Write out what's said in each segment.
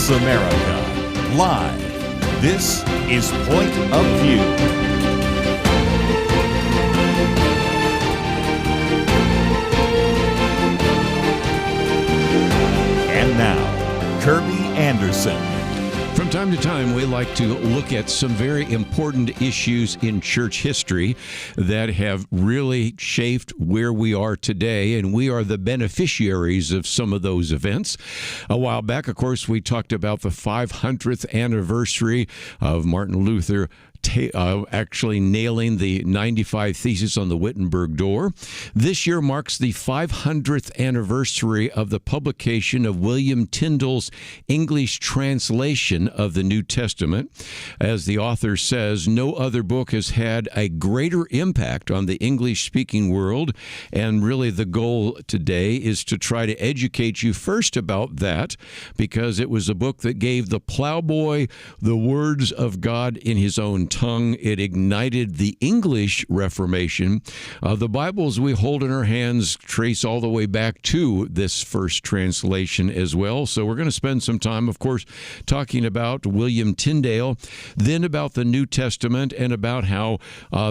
Voice America. Live. This is Point of View. And now, Kerby Anderson. From time to time, we like to look at some very important issues in church history that have really shaped where we are today, and we are the beneficiaries of some of those events. A while back, of course, we talked about the 500th anniversary of Martin Luther actually nailing the 95 Theses on the Wittenberg door. This year marks the 500th anniversary of the publication of William Tyndale's English translation of the New Testament. As the author says, no other book has had a greater impact on the English-speaking world, and really the goal today is to try to educate you first about that, because it was a book that gave the plowboy the words of God in his own tongue. It ignited the English Reformation. The Bibles we hold in our hands trace all the way back to this first translation as well. So we're going to spend some time, of course, talking about William Tyndale, then about the New Testament, and about how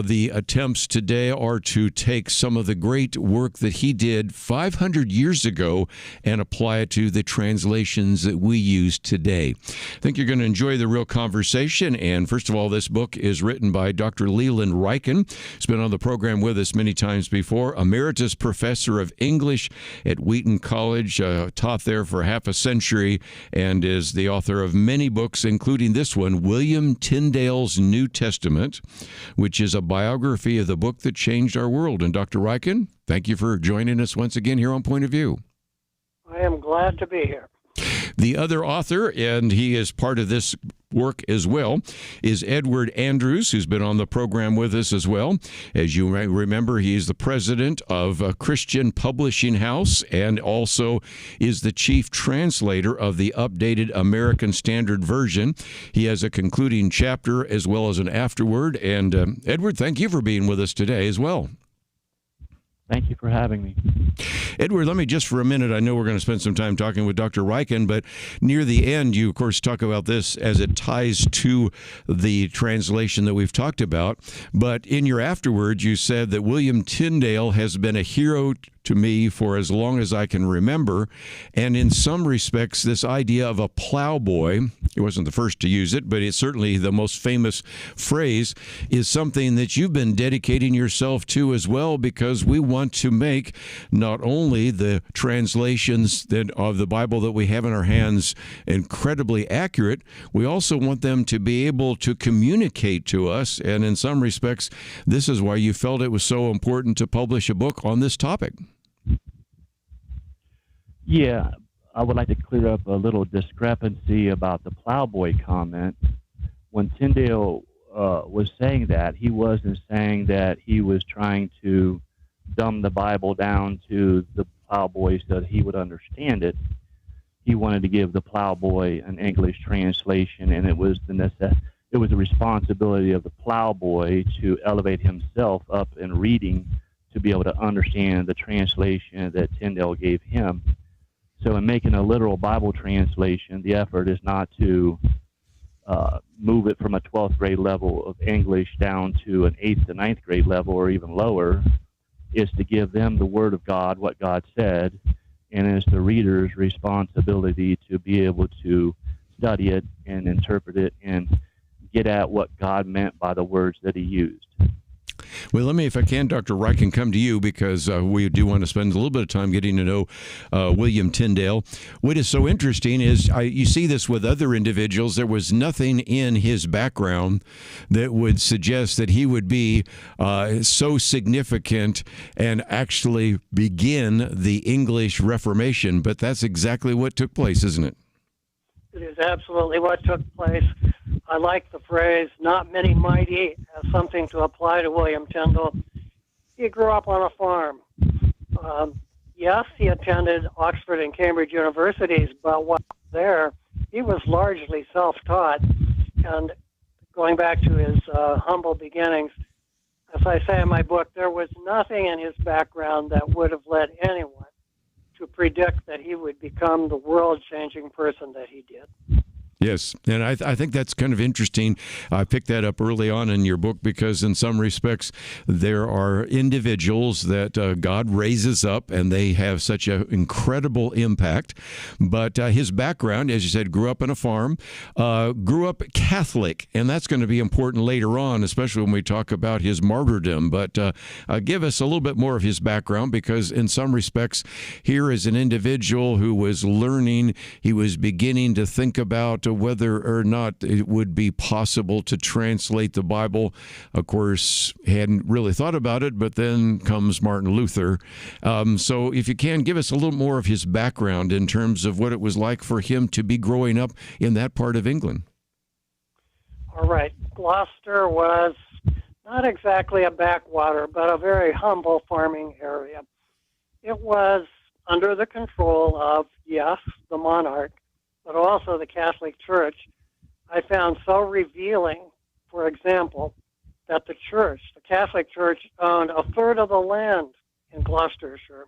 the attempts today are to take some of the great work that he did 500 years ago and apply it to the translations that we use today. I think you're going to enjoy the real conversation. And first of all, this book is written by Dr. Leland Ryken. He's been on the program with us many times before. Emeritus Professor of English at Wheaton College, taught there for half a century, and is the author of many books, including this one, William Tyndale's New Testament, which is a biography of the book that changed our world. And Dr. Ryken, thank you for joining us once again here on Point of View. I am glad to be here. The other author, and he is part of this work as well, is Edward Andrews, who's been on the program with us as well. As you may remember, he is the president of a Christian Publishing House and also is the chief translator of the updated American Standard Version. He has a concluding chapter as well as an afterword. And Edward, thank you for being with us today as well. Thank you for having me. Edward, let me just for a minute, I know we're going to spend some time talking with Dr. Ryken, but near the end, you, of course, talk about this as it ties to the translation that we've talked about. But in your afterwards, you said that William Tyndale has been a hero to me for as long as I can remember. And in some respects, this idea of a plowboy, he wasn't the first to use it, but it's certainly the most famous phrase, is something that you've been dedicating yourself to as well, because we want to make not only the translations of the Bible that we have in our hands incredibly accurate, we also want them to be able to communicate to us. And in some respects, this is why you felt it was so important to publish a book on this topic. Yeah, I would like to clear up a little discrepancy about the plowboy comment. When Tyndale was saying that, he wasn't saying that he was trying to dumb the Bible down to the plowboy so that he would understand it. He wanted to give the plowboy an English translation, and it was the responsibility of the plowboy to elevate himself up in reading to be able to understand the translation that Tyndale gave him. So in making a literal Bible translation, the effort is not to move it from a 12th grade level of English down to an 8th to 9th grade level or even lower. It's to give them the Word of God, what God said, and it's the reader's responsibility to be able to study it and interpret it and get at what God meant by the words that he used. Well, let me, if I can, Dr. Ryken, come to you, because we do want to spend a little bit of time getting to know William Tyndale. What is so interesting is you see this with other individuals. There was nothing in his background that would suggest that he would be so significant and actually begin the English Reformation, but that's exactly what took place, isn't it? It is absolutely what took place. I like the phrase, not many mighty, as something to apply to William Tyndale. He grew up on a farm. Yes, he attended Oxford and Cambridge universities, but while there, he was largely self-taught. And going back to his humble beginnings, as I say in my book, there was nothing in his background that would have led anyone to predict that he would become the world-changing person that he did. Yes, and I think that's kind of interesting. I picked that up early on in your book because in some respects there are individuals that God raises up and they have such an incredible impact. But his background, as you said, grew up on a farm, grew up Catholic, and that's going to be important later on, especially when we talk about his martyrdom. But give us a little bit more of his background because in some respects here is an individual who was learning, he was beginning to think about whether or not it would be possible to translate the Bible. Of course, hadn't really thought about it, but then comes Martin Luther. So if you can, give us a little more of his background in terms of what it was like for him to be growing up in that part of England. All right. Gloucester was not exactly a backwater, but a very humble farming area. It was under the control of, yes, the monarch, but also the Catholic Church. I found so revealing, for example, that the Catholic Church, owned a third of the land in Gloucestershire.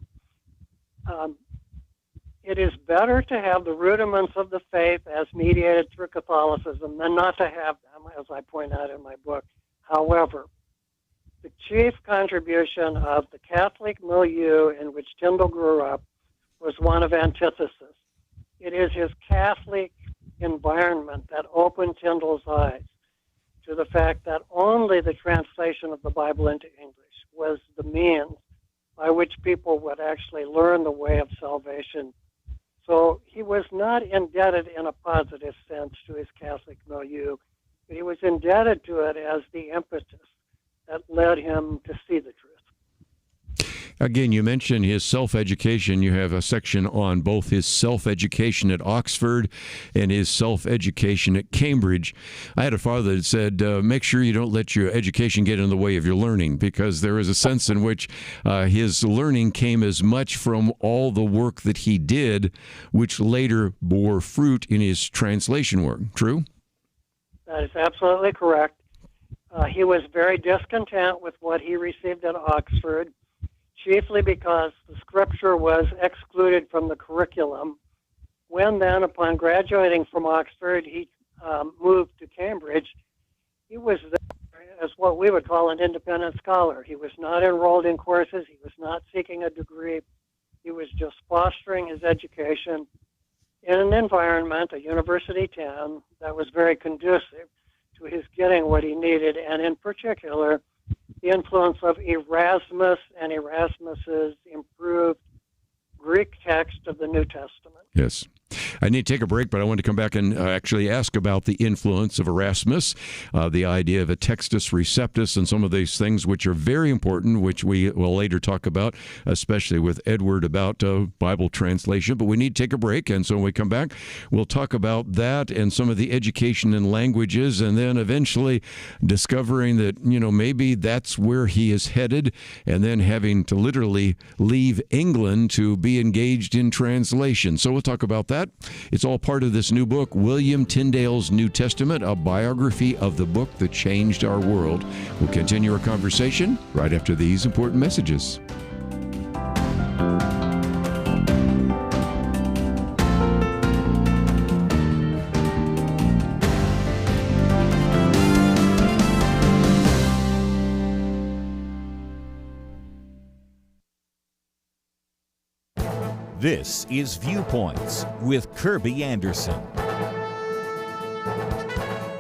It is better to have the rudiments of the faith as mediated through Catholicism than not to have them, as I point out in my book. However, the chief contribution of the Catholic milieu in which Tyndale grew up was one of antithesis. It is his Catholic environment that opened Tyndale's eyes to the fact that only the translation of the Bible into English was the means by which people would actually learn the way of salvation. So he was not indebted in a positive sense to his Catholic milieu, but he was indebted to it as the impetus that led him to see the truth. Again, you mentioned his self-education. You have a section on both his self-education at Oxford and his self-education at Cambridge. I had a father that said, make sure you don't let your education get in the way of your learning, because there is a sense in which his learning came as much from all the work that he did, which later bore fruit in his translation work. True? That is absolutely correct. He was very discontent with what he received at Oxford, chiefly because the scripture was excluded from the curriculum. When then, upon graduating from Oxford, he moved to Cambridge, he was there as what we would call an independent scholar. He was not enrolled in courses. He was not seeking a degree. He was just fostering his education in an environment, a university town, that was very conducive to his getting what he needed, and in particular, the influence of Erasmus and Erasmus's improved Greek text of the New Testament. Yes. I need to take a break, but I want to come back and actually ask about the influence of Erasmus, the idea of a textus receptus, and some of these things which are very important, which we will later talk about, especially with Edward about Bible translation. But we need to take a break, and so when we come back, we'll talk about that and some of the education in languages, and then eventually discovering that, maybe that's where he is headed, and then having to literally leave England to be engaged in translation. So we'll talk about that. It's all part of this new book, William Tyndale's New Testament, a biography of the book that changed our world. We'll continue our conversation right after these important messages. This is Viewpoints with Kerby Anderson.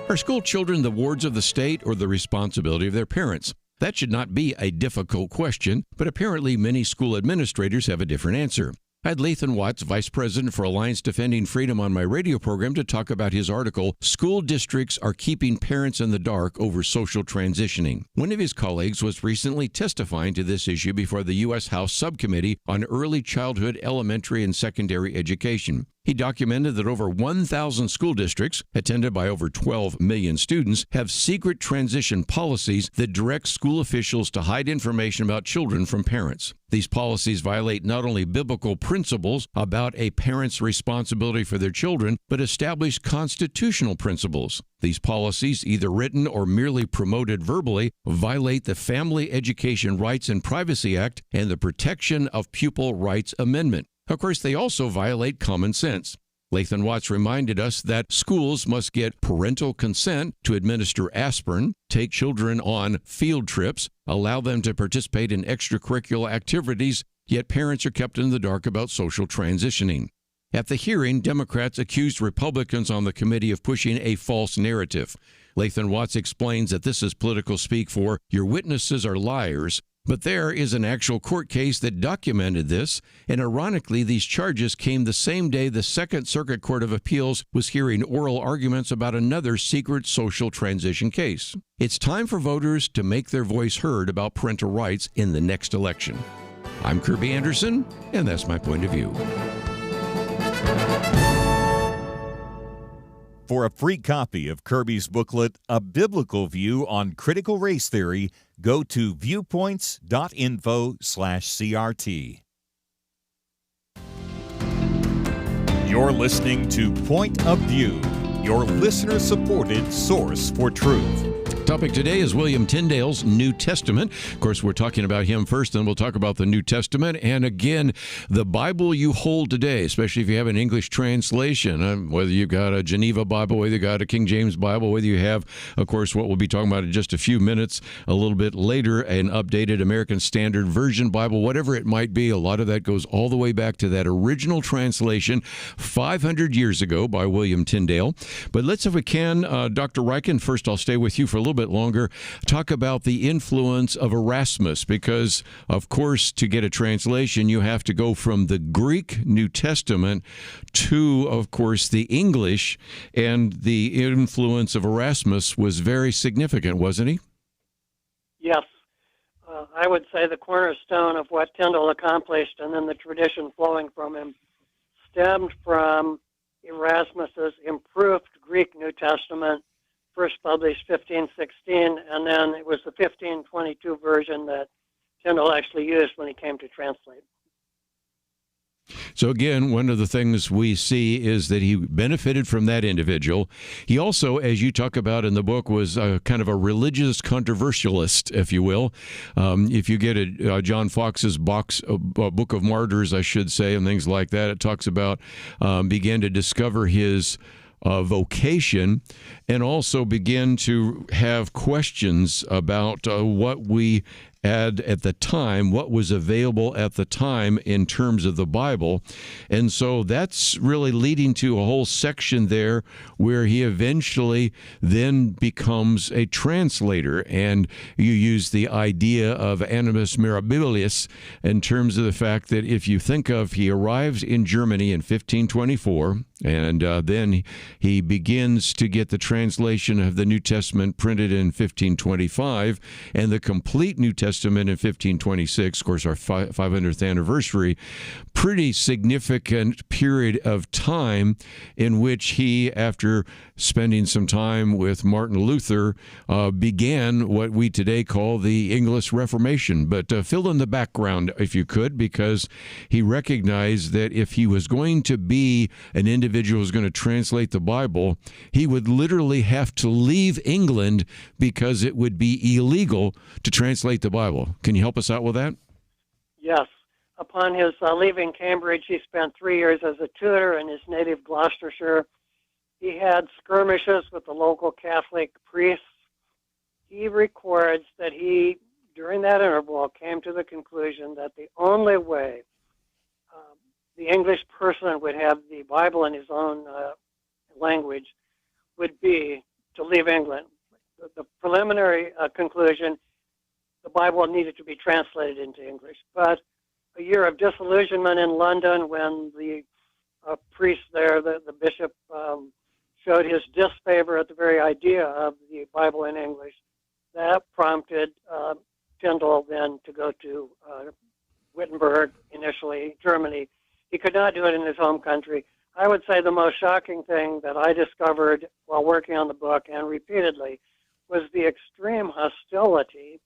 Are school children the wards of the state or the responsibility of their parents? That should not be a difficult question, but apparently many school administrators have a different answer. I had Leland Watts, Vice President for Alliance Defending Freedom, on my radio program to talk about his article, School Districts Are Keeping Parents in the Dark Over Social Transitioning. One of his colleagues was recently testifying to this issue before the U.S. House Subcommittee on Early Childhood, Elementary, and Secondary Education. He documented that over 1,000 school districts, attended by over 12 million students, have secret transition policies that direct school officials to hide information about children from parents. These policies violate not only biblical principles about a parent's responsibility for their children, but establish constitutional principles. These policies, either written or merely promoted verbally, violate the Family Education Rights and Privacy Act and the Protection of Pupil Rights Amendment. Of course, they also violate common sense. Lathan Watts reminded us that schools must get parental consent to administer aspirin, take children on field trips, allow them to participate in extracurricular activities, yet parents are kept in the dark about social transitioning. At the hearing, Democrats accused Republicans on the committee of pushing a false narrative. Lathan Watts explains that this is political speak for your witnesses are liars, but there is an actual court case that documented this, and ironically, these charges came the same day the Second Circuit Court of Appeals was hearing oral arguments about another secret social transition case. It's time for voters to make their voice heard about parental rights in the next election. I'm Kerby Anderson, and that's my point of view. For a free copy of Kerby's booklet, A Biblical View on Critical Race Theory, go to viewpoints.info/CRT. You're listening to Point of View, your listener-supported source for truth. Topic today is William Tyndale's New Testament. Of course, we're talking about him first, then we'll talk about the New Testament. And again, the Bible you hold today, especially if you have an English translation, whether you've got a Geneva Bible, whether you've got a King James Bible, whether you have, of course, what we'll be talking about in just a few minutes, a little bit later, an updated American Standard Version Bible, whatever it might be, a lot of that goes all the way back to that original translation 500 years ago by William Tyndale. But let's, if we can, Dr. Ryken, first I'll stay with you for a little bit longer, talk about the influence of Erasmus, because, of course, to get a translation, you have to go from the Greek New Testament to, of course, the English, and the influence of Erasmus was very significant, wasn't he? Yes. I would say the cornerstone of what Tyndale accomplished, and then the tradition flowing from him, stemmed from Erasmus's improved Greek New Testament, first published 1516, and then it was the 1522 version that Tyndale actually used when he came to translate. So again, one of the things we see is that he benefited from that individual. He also, as you talk about in the book, was kind of a religious controversialist, if you will. If you get John Fox's Book of Martyrs, I should say, and things like that, it talks about began to discover his vocation, and also begin to have questions about what we had at the time, what was available at the time in terms of the Bible. And so that's really leading to a whole section there where he eventually then becomes a translator. And you use the idea of animus mirabilis in terms of the fact that if you think of, he arrives in Germany in 1524, and then he begins to get the translation of the New Testament printed in 1525, and the complete New Testament in 1526, of course, our 500th anniversary. Pretty significant period of time in which he, after spending some time with Martin Luther, began what we today call the English Reformation. But fill in the background, if you could, because he recognized that if he was going to be an individual who was going to translate the Bible, he would literally have to leave England because it would be illegal to translate the Bible. Can you help us out with that? Yes. Upon his leaving Cambridge, he spent 3 years as a tutor in his native Gloucestershire. He had skirmishes with the local Catholic priests. He records that he, during that interval, came to the conclusion that the only way the English person would have the Bible in his own language would be to leave England. The preliminary conclusion, the Bible needed to be translated into English. But a year of disillusionment in London when the priest there, the bishop, showed his disfavor at the very idea of the Bible in English, that prompted Tyndale then to go to Wittenberg, initially Germany. He could not do it in his home country. I would say the most shocking thing that I discovered while working on the book, and repeatedly, was the extreme hostility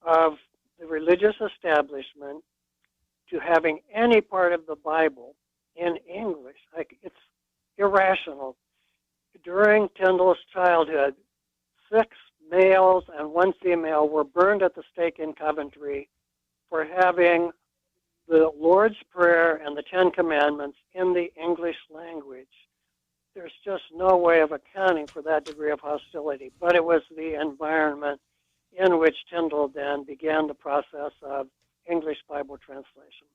of the religious establishment to having any part of the Bible in English. It's irrational. During Tyndale's childhood, 6 males and 1 female were burned at the stake in Coventry for having the Lord's Prayer and the Ten Commandments in the English language. There's just no way of accounting for that degree of hostility. But it was the environment in which Tyndale then began the process of English Bible translation.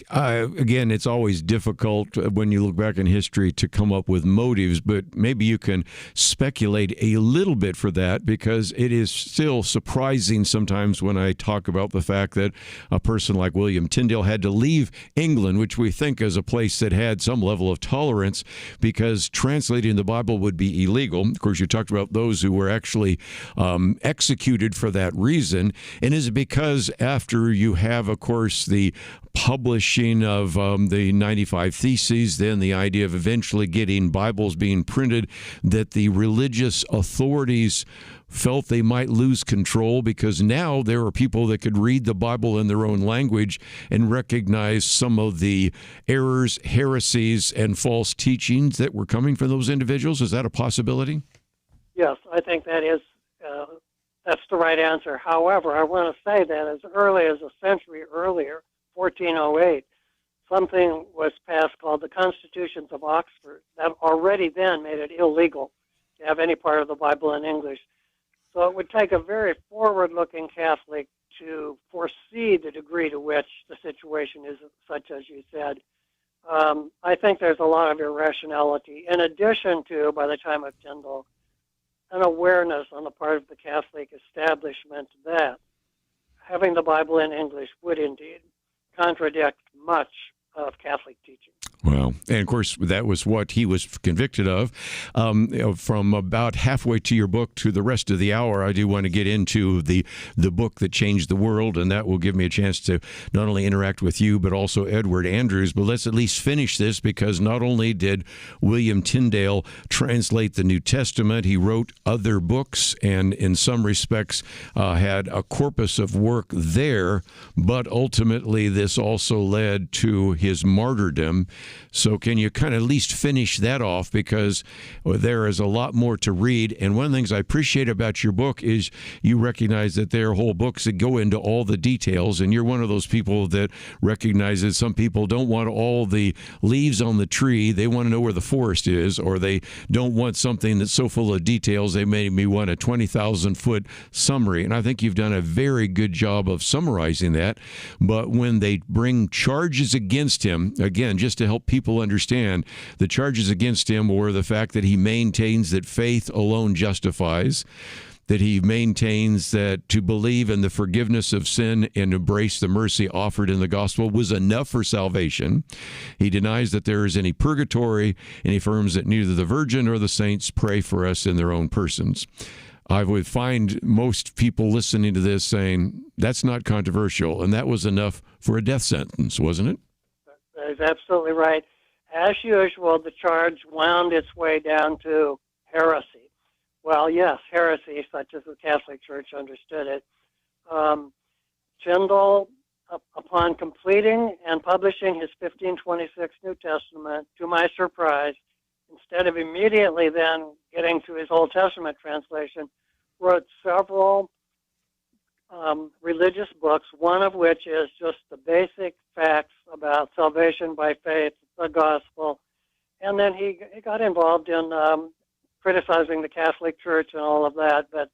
Again, it's always difficult when you look back in history to come up with motives, but maybe you can speculate a little bit for that, because it is still surprising sometimes when I talk about the fact that a person like William Tyndale had to leave England, which we think is a place that had some level of tolerance, because translating the Bible would be illegal. Of course, you talked about those who were actually executed for that reason. And is it because after you have, of course, the publishing of the 95 Theses, then the idea of eventually getting Bibles being printed, that the religious authorities felt they might lose control, because now there are people that could read the Bible in their own language and recognize some of the errors, heresies, and false teachings that were coming from those individuals? Is that a possibility? Yes, I think that's the right answer. However, I want to say that as early as a century earlier, 1408, something was passed called the Constitutions of Oxford that already then made it illegal to have any part of the Bible in English. So it would take a very forward-looking Catholic to foresee the degree to which the situation is such as you said. I think there's a lot of irrationality, in addition to, by the time of Tyndale, an awareness on the part of the Catholic establishment that having the Bible in English would indeed contradict much of Catholic teaching. Well, and of course, that was what he was convicted of. From about halfway to your book to the rest of the hour, I do want to get into the book that changed the world, and that will give me a chance to not only interact with you, but also Edward Andrews. But let's at least finish this, because not only did William Tyndale translate the New Testament, he wrote other books, and in some respects had a corpus of work there, but ultimately this also led to his martyrdom. So can you kind of at least finish that off, because there is a lot more to read. And one of the things I appreciate about your book is you recognize that there are whole books that go into all the details, and you're one of those people that recognizes some people don't want all the leaves on the tree. They want to know where the forest is, or they don't want something that's so full of details they made me want a 20,000-foot summary. And I think you've done a very good job of summarizing that. But when they bring charges against him, again, just to help people understand, the charges against him were the fact that he maintains that faith alone justifies, that he maintains that to believe in the forgiveness of sin and embrace the mercy offered in the gospel was enough for salvation. He denies that there is any purgatory, and he affirms that neither the Virgin or the saints pray for us in their own persons. I would find most people listening to this saying, that's not controversial, and that was enough for a death sentence, wasn't it? That is absolutely right. As usual, the charge wound its way down to heresy. Well, yes, heresy, such as the Catholic Church understood it. Tyndale, upon completing and publishing his 1526 New Testament, to my surprise, instead of immediately then getting to his Old Testament translation, wrote several religious books, one of which is just the basic facts about salvation by faith, the gospel, and then he got involved in criticizing the Catholic Church and all of that. But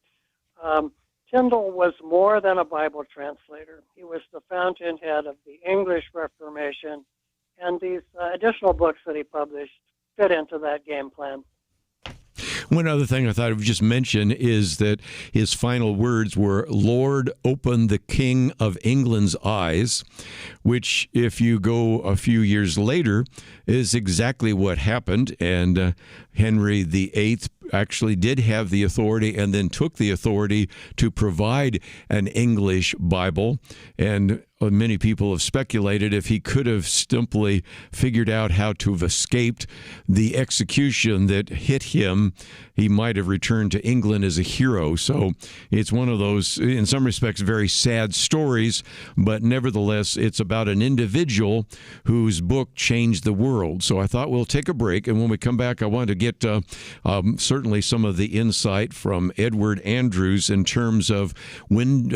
Tyndale was more than a Bible translator. He was the fountainhead of the English Reformation, and these additional books that he published fit into that game plan. One other thing I thought I would just mention is that his final words were, "Lord, open the King of England's eyes," which, if you go a few years later, is exactly what happened. And Henry VIII actually did have the authority and then took the authority to provide an English Bible. And many people have speculated if he could have simply figured out how to have escaped the execution that hit him, he might have returned to England as a hero. So it's one of those, in some respects, very sad stories, but nevertheless, it's about an individual whose book changed the world. So I thought we'll take a break, and when we come back, I want to get certainly some of the insight from Edward Andrews in terms of when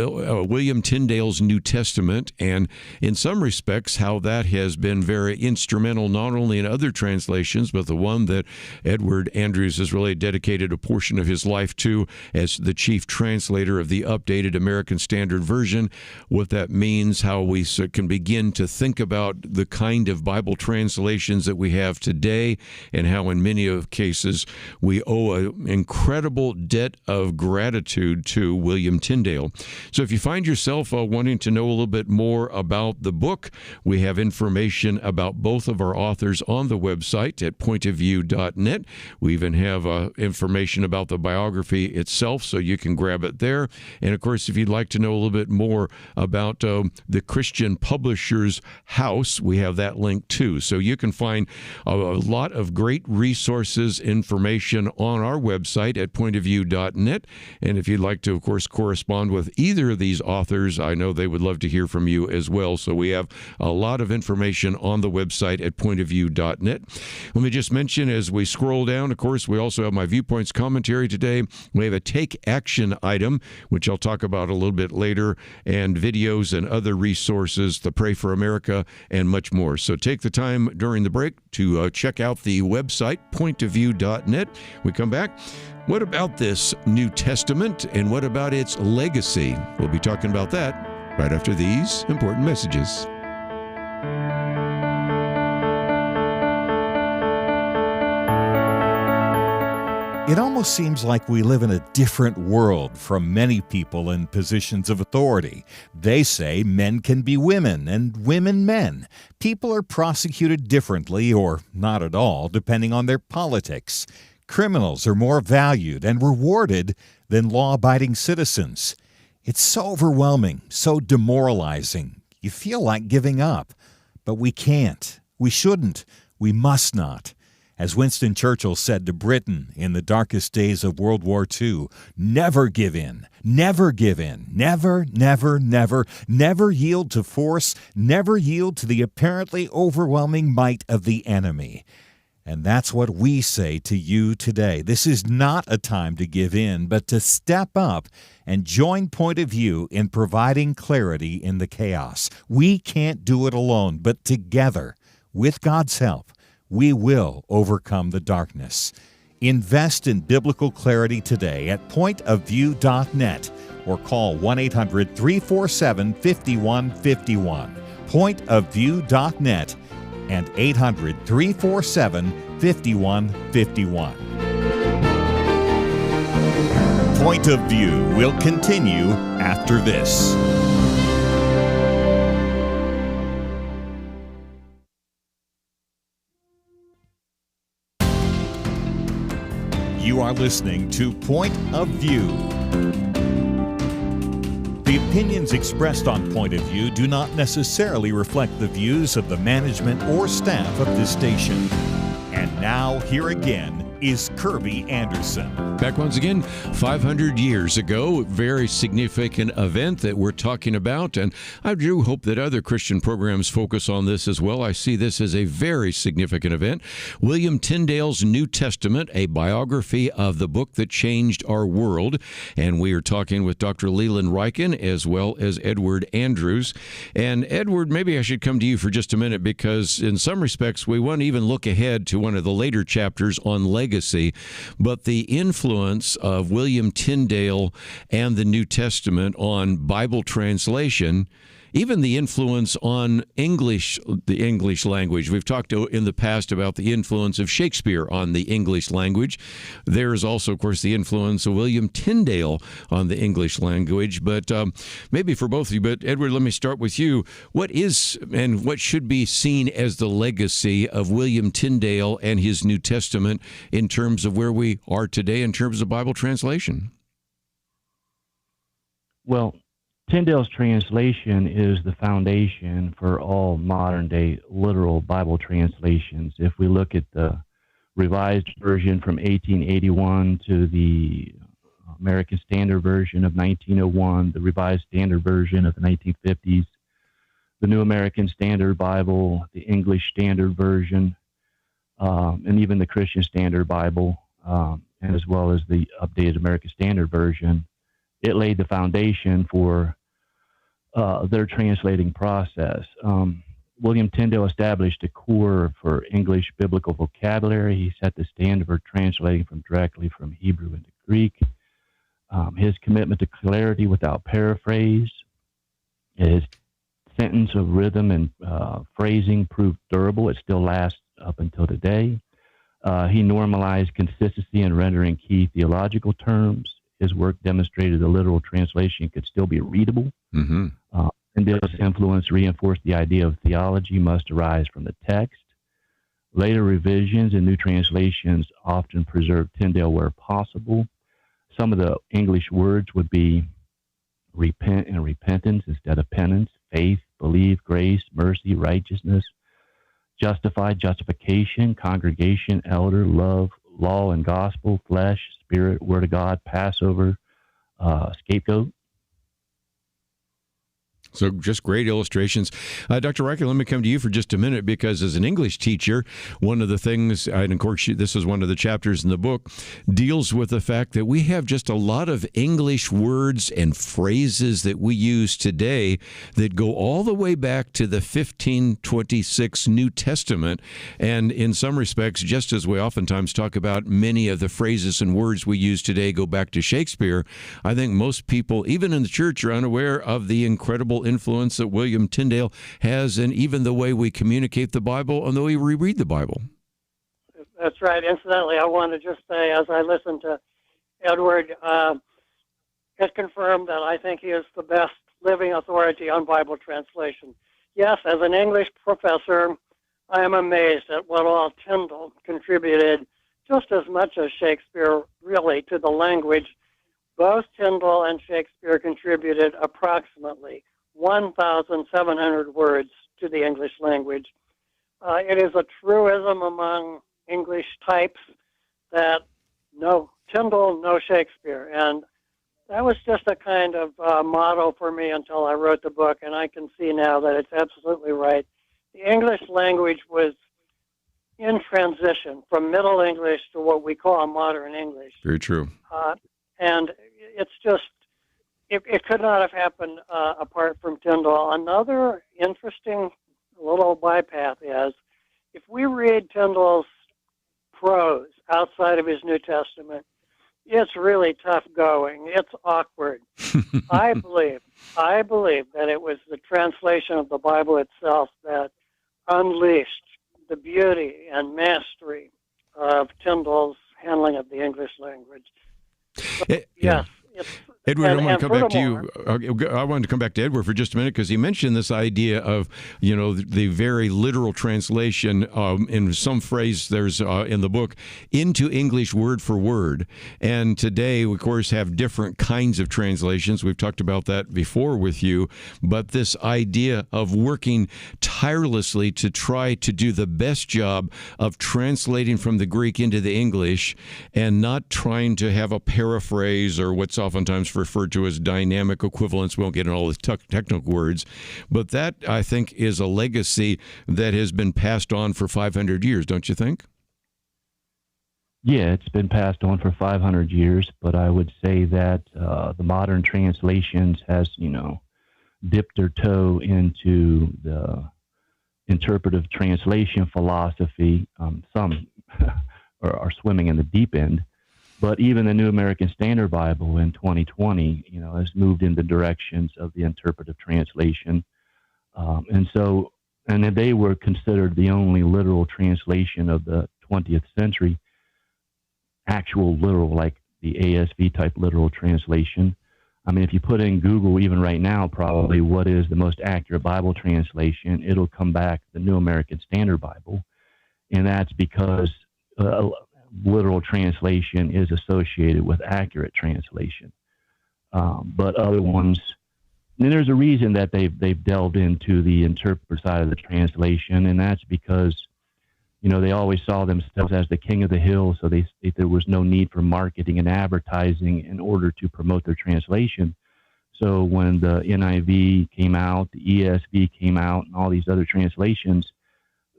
William Tyndale's New Testament and in some respects how that has been very instrumental, not only in other translations, but the one that Edward Andrews has really dedicated a portion of his life to as the chief translator of the updated American Standard Version, what that means, how we can begin to think about the kind of Bible translations that we have today, and how in many of cases we owe an incredible debt of gratitude to William Tyndale. So if you find yourself wanting to know a little bit more about the book, we have information about both of our authors on the website at pointofview.net. We even have information about the biography itself, so you can grab it there. And of course, if you'd like to know a little bit more about the Christian Publishers House, we have that link too. So you can find a lot of great resources, information on our website at pointofview.net. And if you'd like to, of course, correspond with either of these authors, I know they would love to hear from you as well. So we have a lot of information on the website at pointofview.net. Let me just mention, as we scroll down, of course, we also have my Viewpoints commentary today. We have a Take Action item, which I'll talk about a little bit later, and videos and other resources, the Pray for America, and much more. So take the time during the break to check out the website, pointofview.net. We come back. What about this New Testament, and what about its legacy? We'll be talking about that right after these important messages. It almost seems like we live in a different world from many people in positions of authority. They say men can be women and women men. People are prosecuted differently or not at all, depending on their politics. Criminals are more valued and rewarded than law-abiding citizens. It's so overwhelming, so demoralizing. You feel like giving up. But we can't. We shouldn't. We must not. As Winston Churchill said to Britain in the darkest days of World War II, never give in, never give in, never, never, never, never yield to force, never yield to the apparently overwhelming might of the enemy. And that's what we say to you today. This is not a time to give in, but to step up and join Point of View in providing clarity in the chaos. We can't do it alone, but together, with God's help, we will overcome the darkness. Invest in biblical clarity today at pointofview.net or call 1-800-347-5151. Pointofview.net and 800-347-5151. Point of View will continue after this. You are listening to Point of View. The opinions expressed on Point of View do not necessarily reflect the views of the management or staff of this station. And now, here again, is Kerby Anderson. Back once again, 500 years ago, very significant event that we're talking about, and I do hope that other Christian programs focus on this as well. I see this as a very significant event. William Tyndale's New Testament, a biography of the book that changed our world, and we are talking with Dr. Leland Ryken as well as Edward Andrews. And Edward, maybe I should come to you for just a minute, because in some respects we want to even look ahead to one of the later chapters on legacy, but the influence of William Tyndale and the New Testament on Bible translation, even the influence on English, the English language. We've talked in the past about the influence of Shakespeare on the English language. There is also, of course, the influence of William Tyndale on the English language. But maybe for both of you, but Edward, let me start with you. What is and what should be seen as the legacy of William Tyndale and his New Testament in terms of where we are today in terms of Bible translation? Well, Tyndale's translation is the foundation for all modern-day literal Bible translations. If we look at the Revised Version from 1881 to the American Standard Version of 1901, the Revised Standard Version of the 1950s, the New American Standard Bible, the English Standard Version, and even the Christian Standard Bible, and as well as the updated American Standard Version, it laid the foundation for their translating process. William Tyndale established a core for English biblical vocabulary. He set the standard for translating directly from Hebrew into Greek. His commitment to clarity without paraphrase, his sentence of rhythm and phrasing proved durable. It still lasts up until today. He normalized consistency in rendering key theological terms. His work demonstrated the literal translation could still be readable. Mm-hmm. Tyndale's influence reinforced the idea of theology must arise from the text. Later revisions and new translations often preserved Tyndale where possible. Some of the English words would be repent and repentance instead of penance, faith, believe, grace, mercy, righteousness, justified, justification, congregation, elder, love, law and gospel, flesh, spirit, word of God, Passover, scapegoat. So just great illustrations. Dr. Ryken, let me come to you for just a minute, because as an English teacher, one of the things, and of course this is one of the chapters in the book, deals with the fact that we have just a lot of English words and phrases that we use today that go all the way back to the 1526 New Testament. And in some respects, just as we oftentimes talk about many of the phrases and words we use today go back to Shakespeare, I think most people, even in the church, are unaware of the incredible influence that William Tyndale has in even the way we communicate the Bible and the way we read the Bible. That's right. Incidentally, I want to just say, as I listened to Edward, it confirmed that I think he is the best living authority on Bible translation. Yes, as an English professor, I am amazed at what all Tyndale contributed, just as much as Shakespeare, really, to the language. Both Tyndale and Shakespeare contributed approximately 1,700 words to the English language. It is a truism among English types that no Tyndale, no Shakespeare. And that was just a kind of motto for me until I wrote the book, and I can see now that it's absolutely right. The English language was in transition from Middle English to what we call modern English. Very true. And it's just, it could not have happened apart from Tyndale. Another interesting little bypath is, if we read Tyndale's prose outside of his New Testament, it's really tough going. It's awkward. I believe that it was the translation of the Bible itself that unleashed the beauty and mastery of Tyndale's handling of the English language. So, yes. Edward, I want to come back to you. I wanted to come back to Edward for just a minute, because he mentioned this idea of, the very literal translation in some phrase there's in the book into English word for word. And today, we, of course, have different kinds of translations. We've talked about that before with you. But this idea of working tirelessly to try to do the best job of translating from the Greek into the English, and not trying to have a paraphrase or what's oftentimes referred to as dynamic equivalence. We won't get into all the technical words, but that, I think, is a legacy that has been passed on for 500 years, don't you think? Yeah, it's been passed on for 500 years, but I would say that the modern translations has, dipped their toe into the interpretive translation philosophy. Some are swimming in the deep end. But even the New American Standard Bible in 2020, has moved in the directions of the interpretive translation. And they were considered the only literal translation of the 20th century, actual literal, like the ASV type literal translation. I mean, if you put in Google, even right now, probably what is the most accurate Bible translation, it'll come back the New American Standard Bible. And that's because literal translation is associated with accurate translation. But other ones, and there's a reason that they've delved into the interpreter side of the translation, and that's because, they always saw themselves as the king of the hill, so there was no need for marketing and advertising in order to promote their translation. So when the NIV came out, the ESV came out, and all these other translations,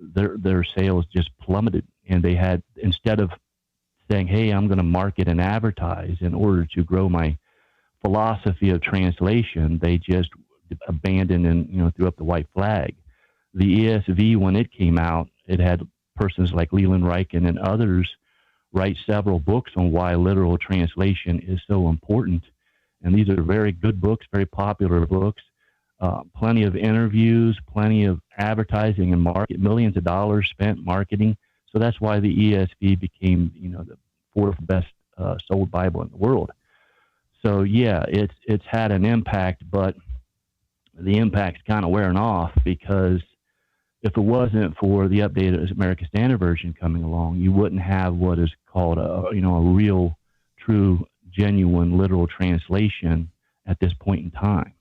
their sales just plummeted. And they had, instead of saying, hey, I'm going to market and advertise in order to grow my philosophy of translation, they just abandoned and, threw up the white flag. The ESV, when it came out, it had persons like Leland Ryken and others write several books on why literal translation is so important. And these are very good books, very popular books, plenty of interviews, plenty of advertising and millions of dollars spent marketing. So that's why the ESV became, the fourth best sold Bible in the world. So yeah, it's had an impact, but the impact's kind of wearing off, because if it wasn't for the updated American Standard Version coming along, you wouldn't have what is called a real, true, genuine, literal translation at this point in time.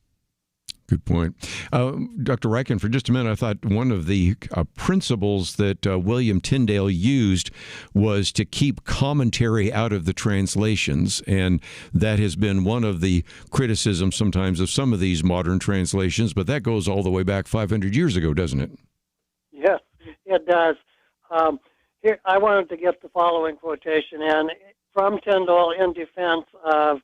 Good point. Dr. Ryken, for just a minute, I thought one of the principles that William Tyndale used was to keep commentary out of the translations, and that has been one of the criticisms sometimes of some of these modern translations, but that goes all the way back 500 years ago, doesn't it? Yes, it does. Here, I wanted to get the following quotation in from Tyndale in defense of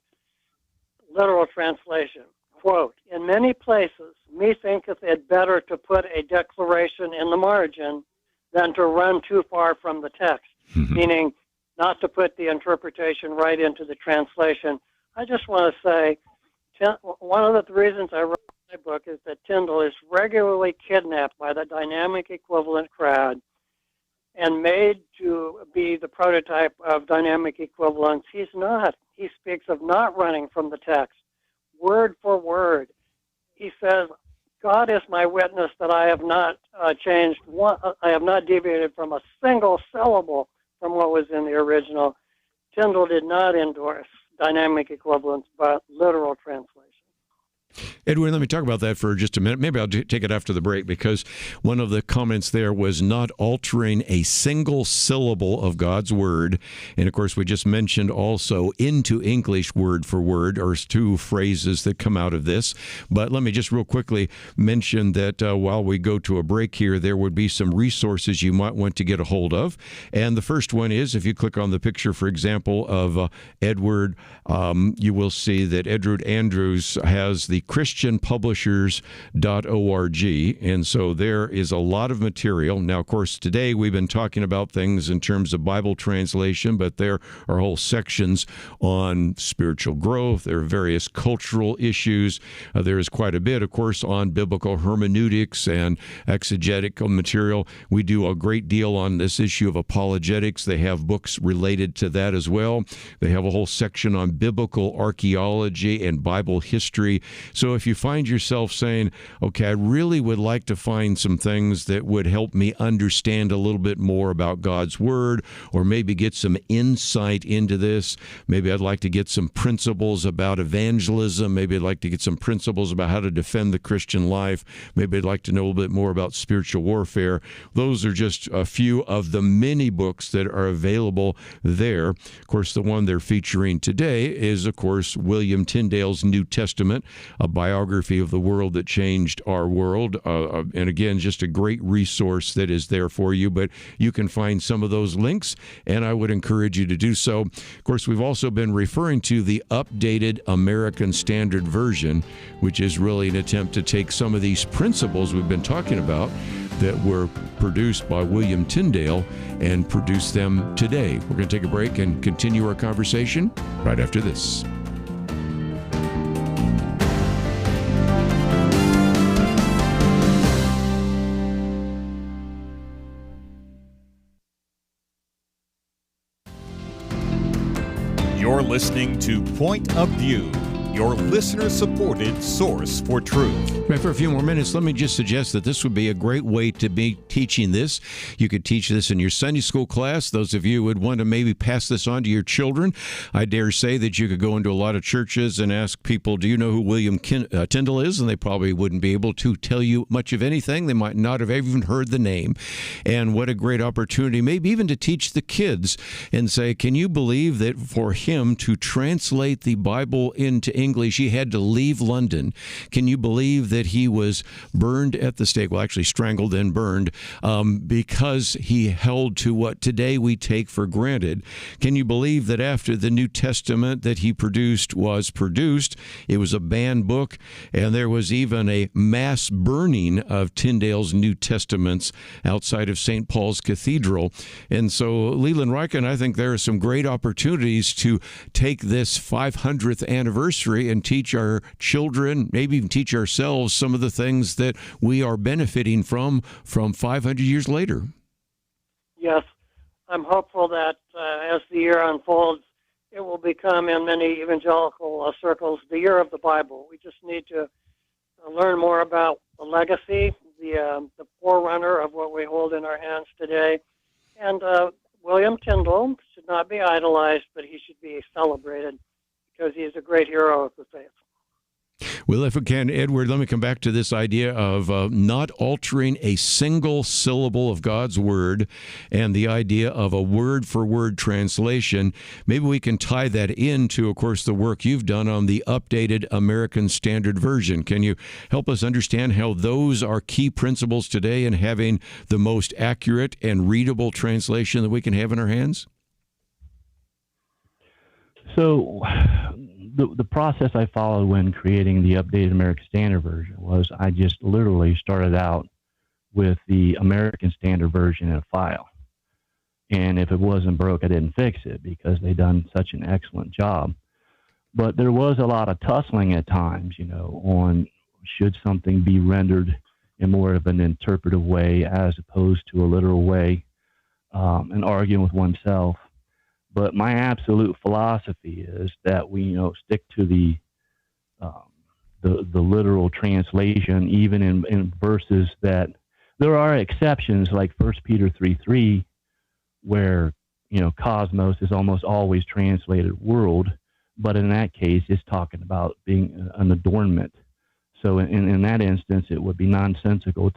literal translation. Quote, "In many places, methinketh it better to put a declaration in the margin than to run too far from the text," meaning not to put the interpretation right into the translation. I just want to say, one of the reasons I wrote my book is that Tyndale is regularly kidnapped by the dynamic equivalent crowd and made to be the prototype of dynamic equivalence. He's not. He speaks of not running from the text, word for word. He says, "God is my witness that I have not changed one. I have not deviated from a single syllable from what was in the original." Tyndale did not endorse dynamic equivalence, but literal translation. Edwin, let me talk about that for just a minute. Maybe I'll take it after the break, because one of the comments there was not altering a single syllable of God's word. And of course, we just mentioned also into English word for word, or two phrases that come out of this. But let me just real quickly mention that while we go to a break here, there would be some resources you might want to get a hold of. And the first one is, if you click on the picture, for example, of Edward, you will see that Edward Andrews has the ChristianPublishers.org, and so there is a lot of material. Now, of course, today we've been talking about things in terms of Bible translation, but there are whole sections on spiritual growth. There are various cultural issues. There is quite a bit, of course, on biblical hermeneutics and exegetical material. We do a great deal on this issue of apologetics. They have books related to that as well. They have a whole section on biblical archaeology and Bible history. So if you find yourself saying, okay, I really would like to find some things that would help me understand a little bit more about God's Word, or maybe get some insight into this, maybe I'd like to get some principles about evangelism, maybe I'd like to get some principles about how to defend the Christian life, maybe I'd like to know a little bit more about spiritual warfare. Those are just a few of the many books that are available there. Of course, the one they're featuring today is, of course, William Tyndale's New Testament, a biography of the world that changed our world. And again, just a great resource that is there for you. But you can find some of those links, and I would encourage you to do so. Of course, we've also been referring to the updated American Standard Version, which is really an attempt to take some of these principles we've been talking about that were produced by William Tyndale and produce them today. We're going to take a break and continue our conversation right after this. You're listening to Point of View, your listener-supported source for truth. For a few more minutes, let me just suggest that this would be a great way to be teaching this. You could teach this in your Sunday school class. Those of you who would want to maybe pass this on to your children, I dare say that you could go into a lot of churches and ask people, do you know who William Tyndale is? And they probably wouldn't be able to tell you much of anything. They might not have even heard the name. And what a great opportunity, maybe even to teach the kids and say, can you believe that for him to translate the Bible into English, he had to leave London. Can you believe that he was burned at the stake? Well, actually strangled and burned because he held to what today we take for granted. Can you believe that after the New Testament that he produced was produced, it was a banned book, and there was even a mass burning of Tyndale's New Testaments outside of St. Paul's Cathedral? And so, Leland Ryken, I think there are some great opportunities to take this 500th anniversary and teach our children, maybe even teach ourselves, some of the things that we are benefiting from 500 years later. Yes, I'm hopeful that as the year unfolds, it will become in many evangelical circles the year of the Bible. We just need to learn more about the legacy, the forerunner of what we hold in our hands today. And William Tyndale should not be idolized, but he should be celebrated because he is a great hero of the faith. Well, if we can, Edward, let me come back to this idea of not altering a single syllable of God's word and the idea of a word-for-word translation. Maybe we can tie that into, of course, the work you've done on the updated American Standard Version. Can you help us understand how those are key principles today in having the most accurate and readable translation that we can have in our hands? So the process I followed when creating the updated American Standard Version was I just literally started out with the American Standard Version in a file. And if it wasn't broke, I didn't fix it because they'd done such an excellent job. But there was a lot of tussling at times, on should something be rendered in more of an interpretive way as opposed to a literal way, and arguing with oneself. But my absolute philosophy is that we, stick to the literal translation, even in verses that there are exceptions, like 1 Peter 3:3, where cosmos is almost always translated world, but in that case, it's talking about being an adornment. So in that instance, it would be nonsensical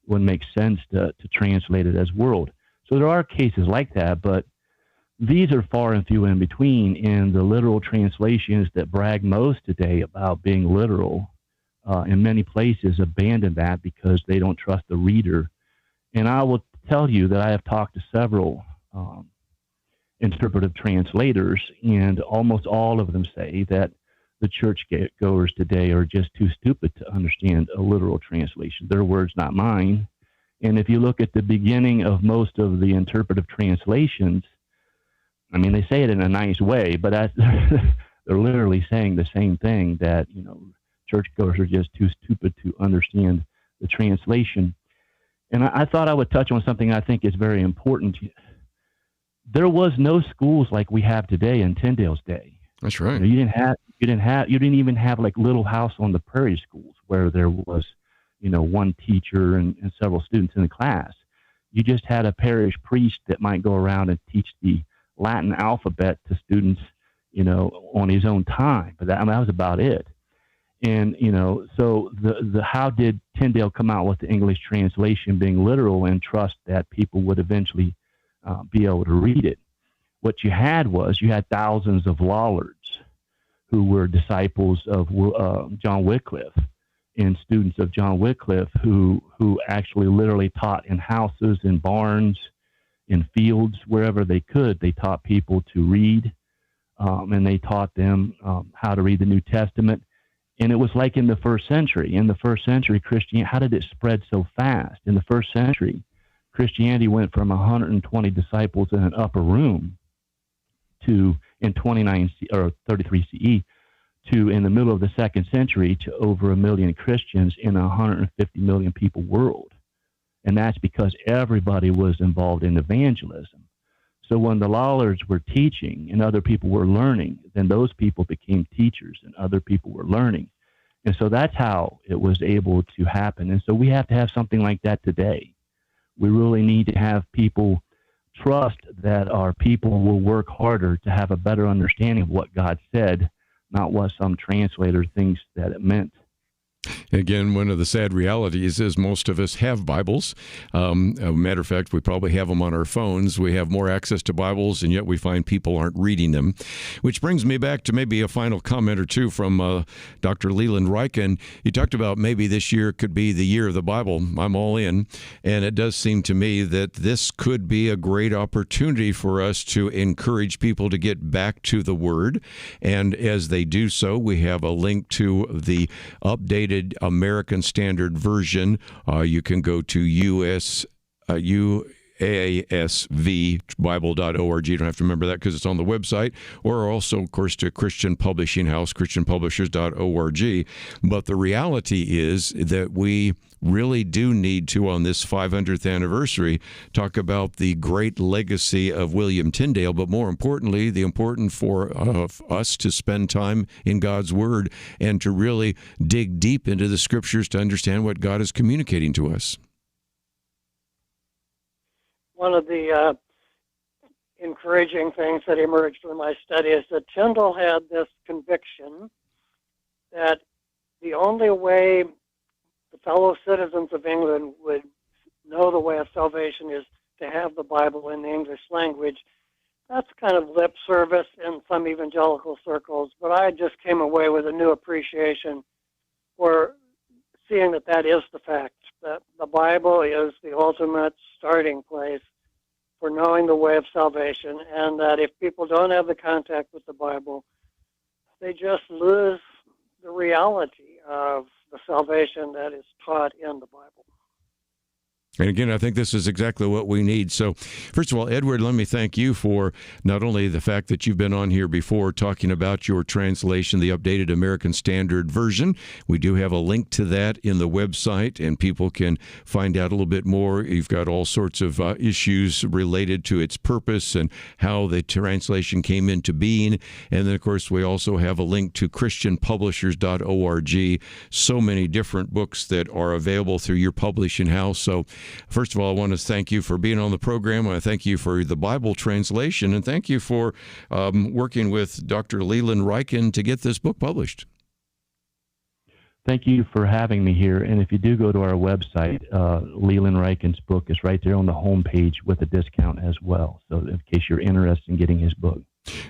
wouldn't make sense to translate it as world. So there are cases like that, but these are far and few in between, and the literal translations that brag most today about being literal, in many places abandon that because they don't trust the reader. And I will tell you that I have talked to several interpretive translators, and almost all of them say that the churchgoers today are just too stupid to understand a literal translation. Their words, not mine. And if you look at the beginning of most of the interpretive translations, I mean, they say it in a nice way, but they're literally saying the same thing, that, churchgoers are just too stupid to understand the translation. And I thought I would touch on something I think is very important. There was no schools like we have today in Tyndale's day. That's right. You didn't even have like Little House on the Prairie schools where there was, one teacher and several students in the class. You just had a parish priest that might go around and teach the Latin alphabet to students, on his own time. But that was about it. And, so how did Tyndale come out with the English translation being literal and trust that people would eventually be able to read it? What you had thousands of Lollards who were disciples of John Wycliffe and students of John Wycliffe who actually literally taught in houses, in barns, in fields, wherever they could. They taught people to read, and they taught them how to read the New Testament. And it was like in the first century. In the first century, Christianity, how did it spread so fast? In the first century, Christianity went from 120 disciples in an upper room to, in 33 CE, to, in the middle of the second century, to over 1 million Christians in a 150 million people world. And that's because everybody was involved in evangelism. So when the Lollards were teaching and other people were learning, then those people became teachers and other people were learning. And so that's how it was able to happen. And so we have to have something like that today. We really need to have people trust that our people will work harder to have a better understanding of what God said, not what some translator thinks that it meant. Again, one of the sad realities is most of us have Bibles. A matter of fact, we probably have them on our phones. We have more access to Bibles, and yet we find people aren't reading them. Which brings me back to maybe a final comment or two from Dr. Leland Ryken. He talked about maybe this year could be the year of the Bible. I'm all in. And it does seem to me that this could be a great opportunity for us to encourage people to get back to the Word. And as they do so, we have a link to the updated American Standard Version. You can go to UASVBible.org. You don't have to remember that because it's on the website, or also, of course, to Christian Publishing House, christianpublishers.org. But the reality is that we really do need to, on this 500th anniversary, talk about the great legacy of William Tyndale, but more importantly, the importance for us to spend time in God's Word and to really dig deep into the Scriptures to understand what God is communicating to us. One of the encouraging things that emerged from my study is that Tyndale had this conviction that the only way the fellow citizens of England would know the way of salvation is to have the Bible in the English language. That's kind of lip service in some evangelical circles, but I just came away with a new appreciation for seeing that that is the fact, that the Bible is the ultimate starting place for knowing the way of salvation, and that if people don't have the contact with the Bible, they just lose the reality of the salvation that is taught in the Bible. And again, I think this is exactly what we need. So, first of all, Edward, let me thank you for not only the fact that you've been on here before talking about your translation, the updated American Standard Version. We do have a link to that in the website, and people can find out a little bit more. You've got all sorts of issues related to its purpose and how the translation came into being. And then, of course, we also have a link to christianpublishers.org. So many different books that are available through your publishing house. So, first of all, I want to thank you for being on the program. I thank you for the Bible translation, and thank you for working with Dr. Leland Ryken to get this book published. Thank you for having me here. And if you do go to our website, Leland Ryken's book is right there on the homepage with a discount as well. So in case you're interested in getting his book.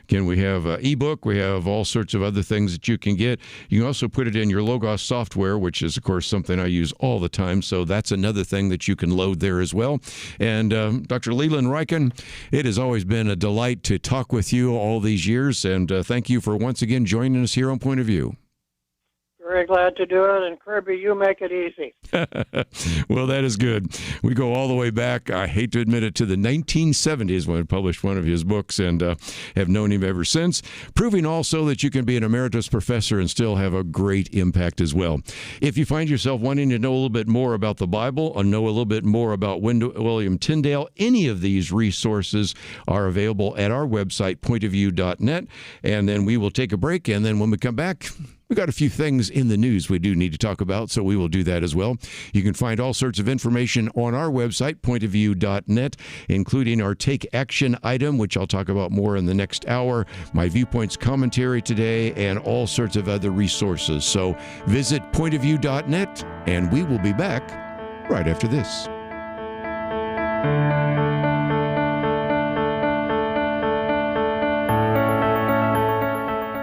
Again, we have an ebook. We have all sorts of other things that you can get. You can also put it in your Logos software, which is, of course, something I use all the time. So that's another thing that you can load there as well. And Dr. Leland Ryken, it has always been a delight to talk with you all these years. And thank you for once again joining us here on Point of View. Very glad to do it, and Kerby, you make it easy. Well, that is good. We go all the way back, I hate to admit it, to the 1970s when I published one of his books, and have known him ever since, proving also that you can be an emeritus professor and still have a great impact as well. If you find yourself wanting to know a little bit more about the Bible or know a little bit more about William Tyndale, any of these resources are available at our website, pointofview.net, and then we will take a break, and then when we come back, we've got a few things in the news we do need to talk about, so we will do that as well. You can find all sorts of information on our website, pointofview.net, including our Take Action item, which I'll talk about more in the next hour, my Viewpoints commentary today, and all sorts of other resources. So visit pointofview.net, and we will be back right after this.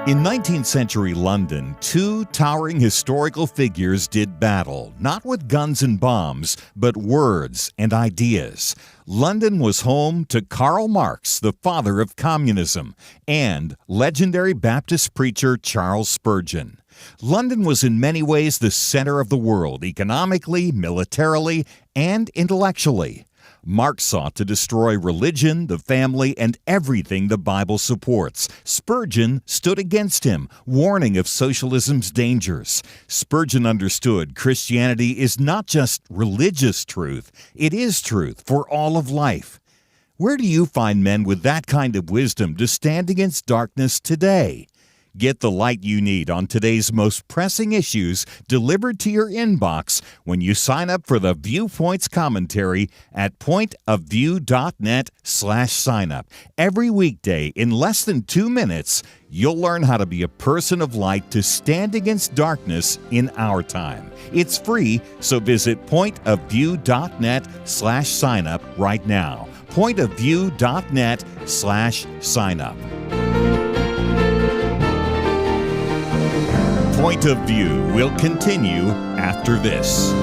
In 19th century London, two towering historical figures did battle, not with guns and bombs, but words and ideas. London was home to Karl Marx, the father of communism, and legendary Baptist preacher Charles Spurgeon. London was in many ways the center of the world, economically, militarily, and intellectually. Marx sought to destroy religion, the family, and everything the Bible supports. Spurgeon stood against him, warning of socialism's dangers. Spurgeon understood Christianity is not just religious truth, it is truth for all of life. Where do you find men with that kind of wisdom to stand against darkness today? Get the light you need on today's most pressing issues delivered to your inbox when you sign up for the Viewpoints commentary at pointofview.net/signup. Every weekday in less than 2 minutes, you'll learn how to be a person of light to stand against darkness in our time. It's free, so visit pointofview.net/signup right now. pointofview.net/signup. Point of View will continue after this.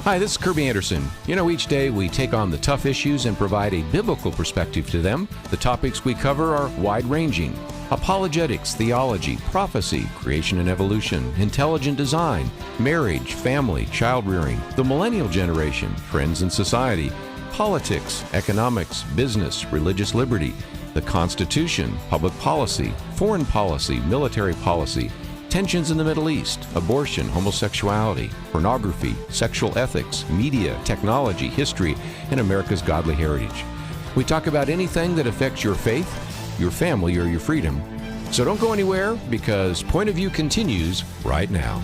Hi, this is Kerby Anderson. You know, each day we take on the tough issues and provide a biblical perspective to them. The topics we cover are wide-ranging: apologetics, theology, prophecy, creation and evolution, intelligent design, marriage, family, child-rearing, the millennial generation, trends in society, politics, economics, business, religious liberty, the Constitution, public policy, foreign policy, military policy, tensions in the Middle East, abortion, homosexuality, pornography, sexual ethics, media, technology, history, and America's godly heritage. We talk about anything that affects your faith, your family, or your freedom. So don't go anywhere, because Point of View continues right now.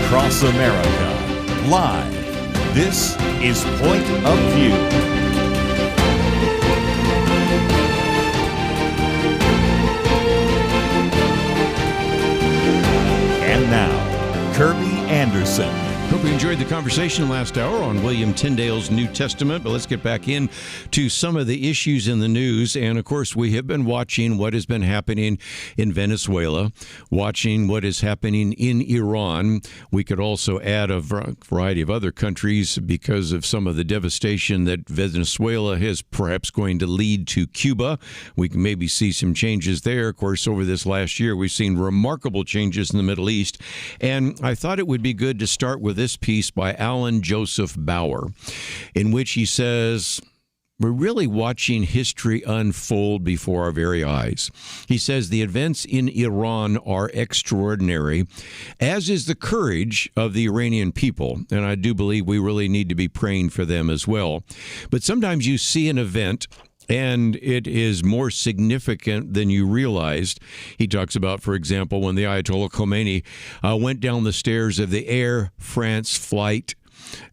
Across America, live. This is Point of View. And now, Kerby Anderson. Hope you enjoyed the conversation last hour on William Tyndale's New Testament, but let's get back in to some of the issues in the news. And of course, we have been watching what has been happening in Venezuela, watching what is happening in Iran. We could also add a variety of other countries because of some of the devastation that Venezuela is perhaps going to lead to Cuba. We can maybe see some changes there. Of course, over this last year, we've seen remarkable changes in the Middle East. And I thought it would be good to start with this piece by Alan Joseph Bauer, in which he says, we're really watching history unfold before our very eyes. He says the events in Iran are extraordinary, as is the courage of the Iranian people. And I do believe we really need to be praying for them as well. But sometimes you see an event and it is more significant than you realized. He talks about, for example, when the Ayatollah Khomeini went down the stairs of the Air France flight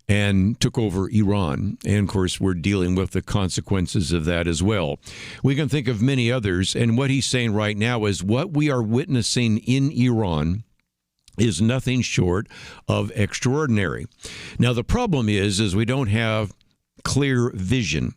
and took over Iran. And, of course, we're dealing with the consequences of that as well. We can think of many others. And what he's saying right now is what we are witnessing in Iran is nothing short of extraordinary. Now, the problem is we don't have clear vision,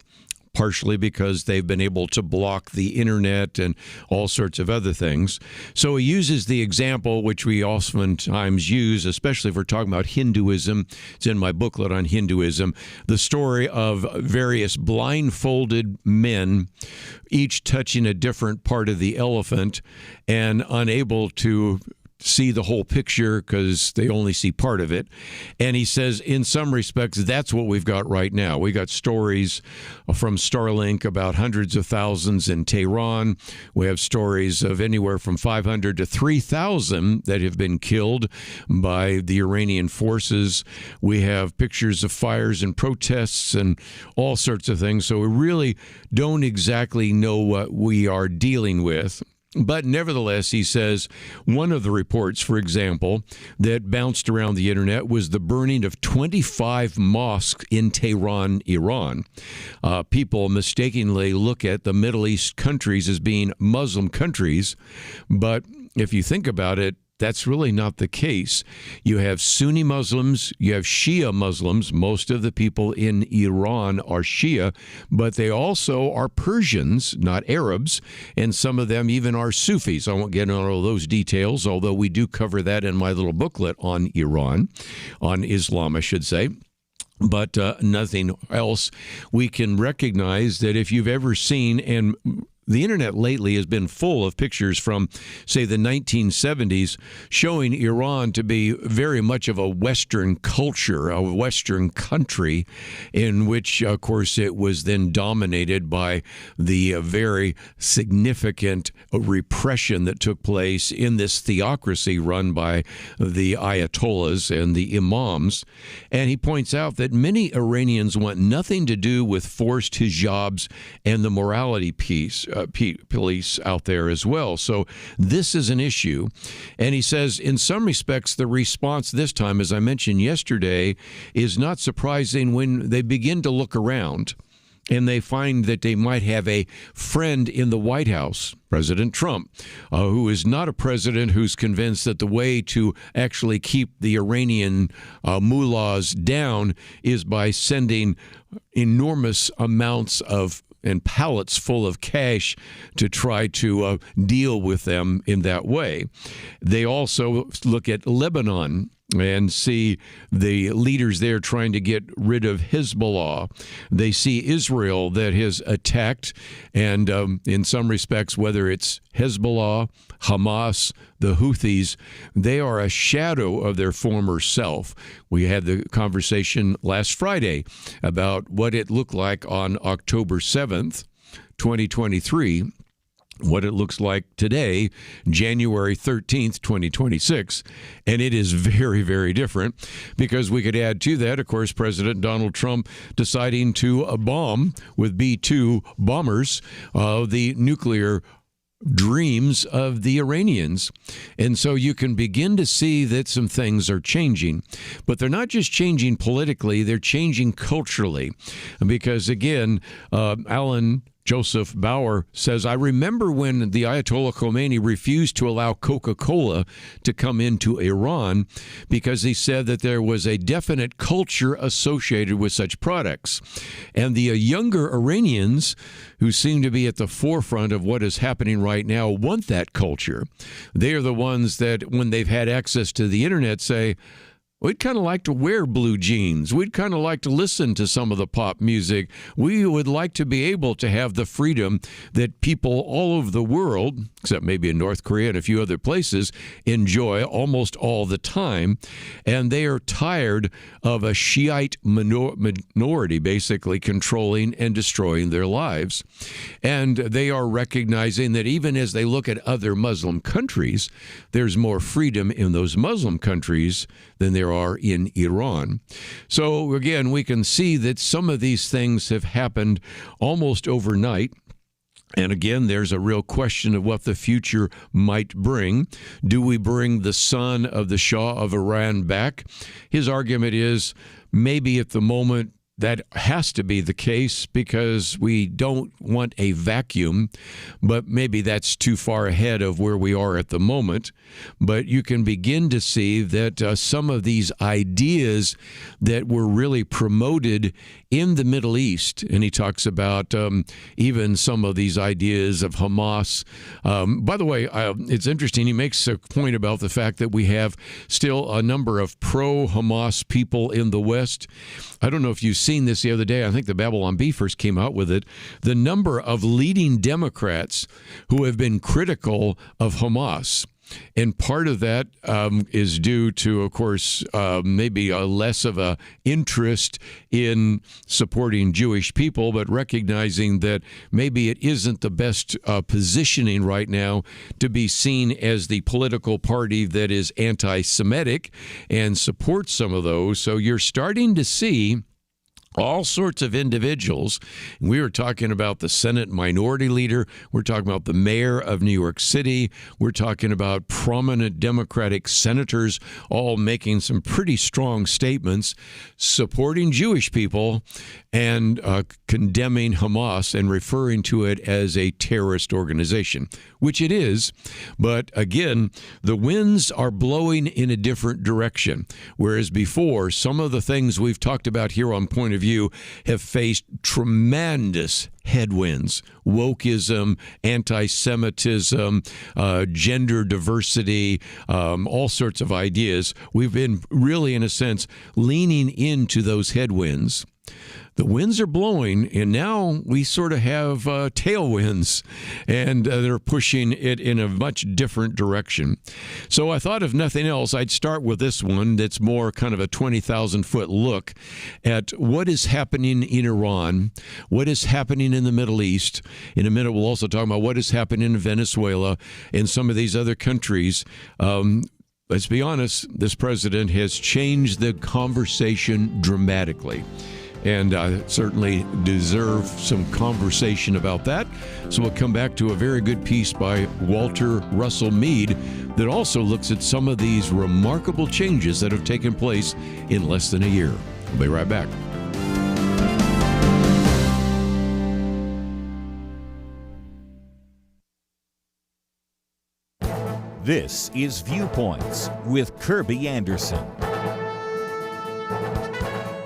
partially because they've been able to block the internet and all sorts of other things. So he uses the example, which we oftentimes use, especially if we're talking about Hinduism. It's in my booklet on Hinduism, the story of various blindfolded men, each touching a different part of the elephant and unable to see the whole picture because they only see part of it. And he says, in some respects, that's what we've got right now. We got stories from Starlink about hundreds of thousands in Tehran. We have stories of anywhere from 500 to 3,000 that have been killed by the Iranian forces. We have pictures of fires and protests and all sorts of things. So we really don't exactly know what we are dealing with. But nevertheless, he says, one of the reports, for example, that bounced around the internet was the burning of 25 mosques in Tehran, Iran. People mistakenly look at the Middle East countries as being Muslim countries, but if you think about it, that's really not the case. You have Sunni Muslims, you have Shia Muslims. Most of the people in Iran are Shia, but they also are Persians, not Arabs, and some of them even are Sufis. I won't get into all those details, although we do cover that in my little booklet on Iran, on Islam, I should say. but nothing else. We can recognize that if you've ever seen, and the internet lately has been full of pictures from, say, the 1970s showing Iran to be very much of a Western culture, a Western country, in which, of course, it was then dominated by the very significant repression that took place in this theocracy run by the Ayatollahs and the Imams. And he points out that many Iranians want nothing to do with forced hijabs and the morality police out there as well. So this is an issue. And he says, in some respects, the response this time, as I mentioned yesterday, is not surprising when they begin to look around and they find that they might have a friend in the White House, President Trump, who is not a president who's convinced that the way to actually keep the Iranian mullahs down is by sending enormous amounts of and pallets full of cash to try to deal with them in that way. They also look at Lebanon and see the leaders there trying to get rid of Hezbollah. They see Israel that has attacked, and in some respects, whether it's Hezbollah, Hamas, the Houthis, they are a shadow of their former self. We had the conversation last Friday about what it looked like on October 7th, 2023. What it looks like today, January 13th, 2026. And it is very, very different, because we could add to that, of course, President Donald Trump deciding to bomb with B-2 bombers the nuclear dreams of the Iranians. And so you can begin to see that some things are changing. But they're not just changing politically, they're changing culturally. Because, again, Alan Joseph Bauer says, I remember when the Ayatollah Khomeini refused to allow Coca-Cola to come into Iran because he said that there was a definite culture associated with such products. And the younger Iranians, who seem to be at the forefront of what is happening right now, want that culture. They are the ones that, when they've had access to the internet, say, we'd kind of like to wear blue jeans. We'd kind of like to listen to some of the pop music. We would like to be able to have the freedom that people all over the world, except maybe in North Korea and a few other places, enjoy almost all the time. And they are tired of a Shiite minority basically controlling and destroying their lives. And they are recognizing that even as they look at other Muslim countries, there's more freedom in those Muslim countries than there are in Iran. So again, we can see that some of these things have happened almost overnight. And again, there's a real question of what the future might bring. Do we bring the son of the Shah of Iran back? His argument is maybe at the moment that has to be the case because we don't want a vacuum, but maybe that's too far ahead of where we are at the moment. But you can begin to see that some of these ideas that were really promoted in the Middle East, and he talks about even some of these ideas of Hamas. By the way, it's interesting, he makes a point about the fact that we have still a number of pro-Hamas people in the West. I don't know if you've seen this the other day. I think the Babylon Bee first came out with it. The number of leading Democrats who have been critical of Hamas. And part of that is due to, of course, maybe a less of a interest in supporting Jewish people, but recognizing that maybe it isn't the best positioning right now to be seen as the political party that is anti-Semitic and supports some of those. So you're starting to see all sorts of individuals. We were talking about the Senate minority leader. We're talking about the mayor of New York City. We're talking about prominent Democratic senators all making some pretty strong statements supporting Jewish people and condemning Hamas and referring to it as a terrorist organization, which it is. But again, the winds are blowing in a different direction. Whereas before, some of the things we've talked about here on Point of View view have faced tremendous headwinds: wokeism, anti-Semitism, gender diversity, all sorts of ideas. We've been really, in a sense, leaning into those headwinds. The winds are blowing, and now we sort of have tailwinds, and they're pushing it in a much different direction. So I thought, if nothing else, I'd start with this one that's more kind of a 20,000-foot look at what is happening in Iran, what is happening in the Middle East. In a minute, we'll also talk about what is happening in Venezuela and some of these other countries. Let's be honest, this president has changed the conversation dramatically. And certainly deserve some conversation about that. So we'll come back to a very good piece by Walter Russell Mead that also looks at some of these remarkable changes that have taken place in less than a year. We'll be right back. This is Viewpoints with Kerby Anderson.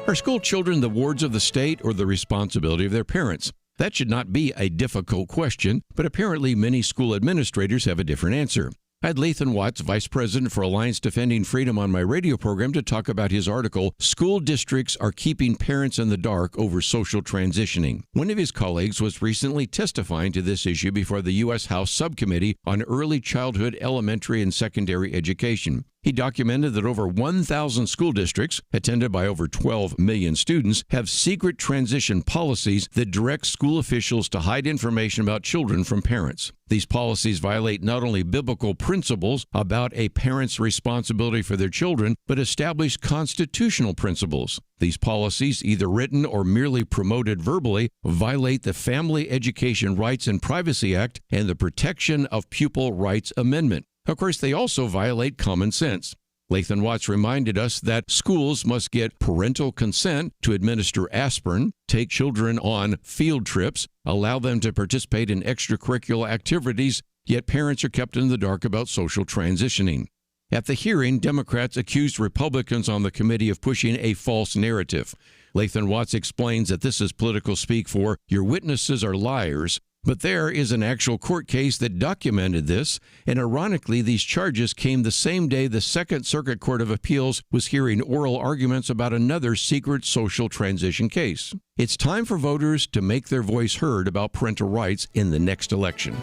Are school children the wards of the state or the responsibility of their parents? That should not be a difficult question, but apparently many school administrators have a different answer. I had Leland Ryken, Vice President for Alliance Defending Freedom, on my radio program to talk about his article, School Districts Are Keeping Parents in the Dark Over Social Transitioning. One of his colleagues was recently testifying to this issue before the U.S. House Subcommittee on Early Childhood, Elementary, and Secondary Education. He documented that over 1,000 school districts, attended by over 12 million students, have secret transition policies that direct school officials to hide information about children from parents. These policies violate not only biblical principles about a parent's responsibility for their children, but establish constitutional principles. These policies, either written or merely promoted verbally, violate the Family Education Rights and Privacy Act and the Protection of Pupil Rights Amendment. Of course, they also violate common sense. Leland Ryken reminded us that schools must get parental consent to administer aspirin, take children on field trips, allow them to participate in extracurricular activities, yet parents are kept in the dark about social transitioning. At the hearing, Democrats accused Republicans on the committee of pushing a false narrative. Leland Ryken explains that this is political speak for your witnesses are liars. But there is an actual court case that documented this, and ironically, these charges came the same day the Second Circuit Court of Appeals was hearing oral arguments about another secret social transition case. It's time for voters to make their voice heard about parental rights in the next election.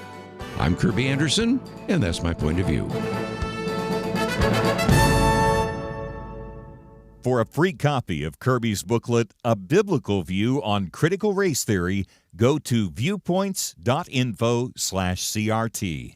I'm Kerby Anderson, and that's my point of view. For a free copy of Kerby's booklet, A Biblical View on Critical Race Theory, go to viewpoints.info/CRT.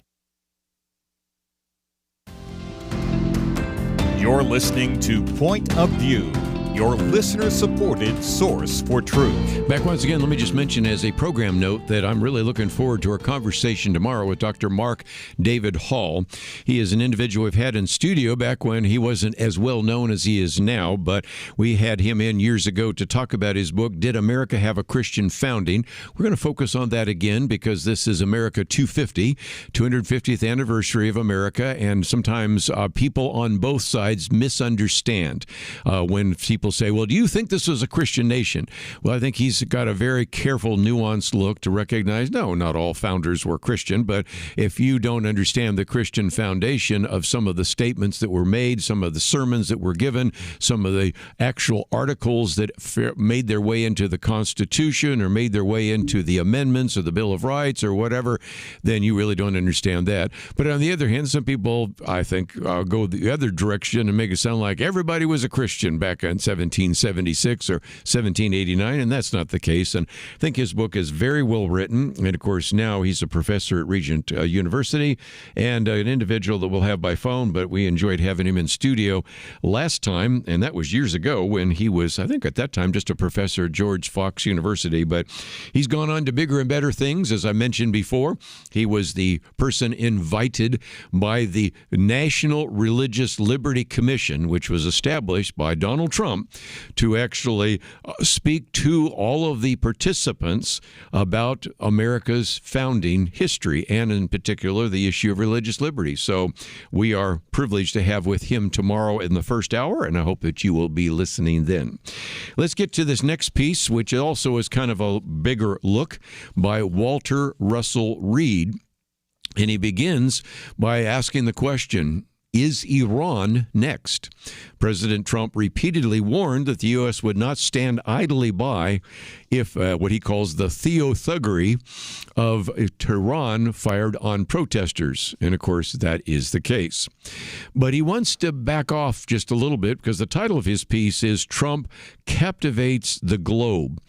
You're listening to Point of View, your listener-supported source for truth. Back once again, let me just mention as a program note that I'm really looking forward to our conversation tomorrow with Dr. Mark David Hall. He is an individual we've had in studio back when he wasn't as well known as he is now, but we had him in years ago to talk about his book, Did America Have a Christian Founding? We're going to focus on that again because this is America 250, 250th anniversary of America, and sometimes people on both sides misunderstand when people say, well, do you think this was a Christian nation? Well, I think he's got a very careful, nuanced look to recognize, no, not all founders were Christian, but if you don't understand the Christian foundation of some of the statements that were made, some of the sermons that were given, some of the actual articles that made their way into the Constitution or made their way into the amendments or the Bill of Rights or whatever, then you really don't understand that. But on the other hand, some people, I think, go the other direction and make it sound like everybody was a Christian back in 1776 or 1789, and that's not the case. And I think his book is very well written. And of course, now he's a professor at Regent University and an individual that we'll have by phone, but we enjoyed having him in studio last time, and that was years ago when he was, I think at that time, just a professor at George Fox University. But he's gone on to bigger and better things. As I mentioned before, he was the person invited by the National Religious Liberty Commission, which was established by Donald Trump Trump to actually speak to all of the participants about America's founding history, and in particular, the issue of religious liberty. So we are privileged to have with him tomorrow in the first hour, and I hope that you will be listening then. Let's get to this next piece, which also is kind of a bigger look, by Walter Russell Reed. And he begins by asking the question, is Iran next? President Trump repeatedly warned that the U.S. would not stand idly by if what he calls the theothuggery of Tehran fired on protesters. And, of course, that is the case. But he wants to back off just a little bit because the title of his piece is Trump Captivates the Globe.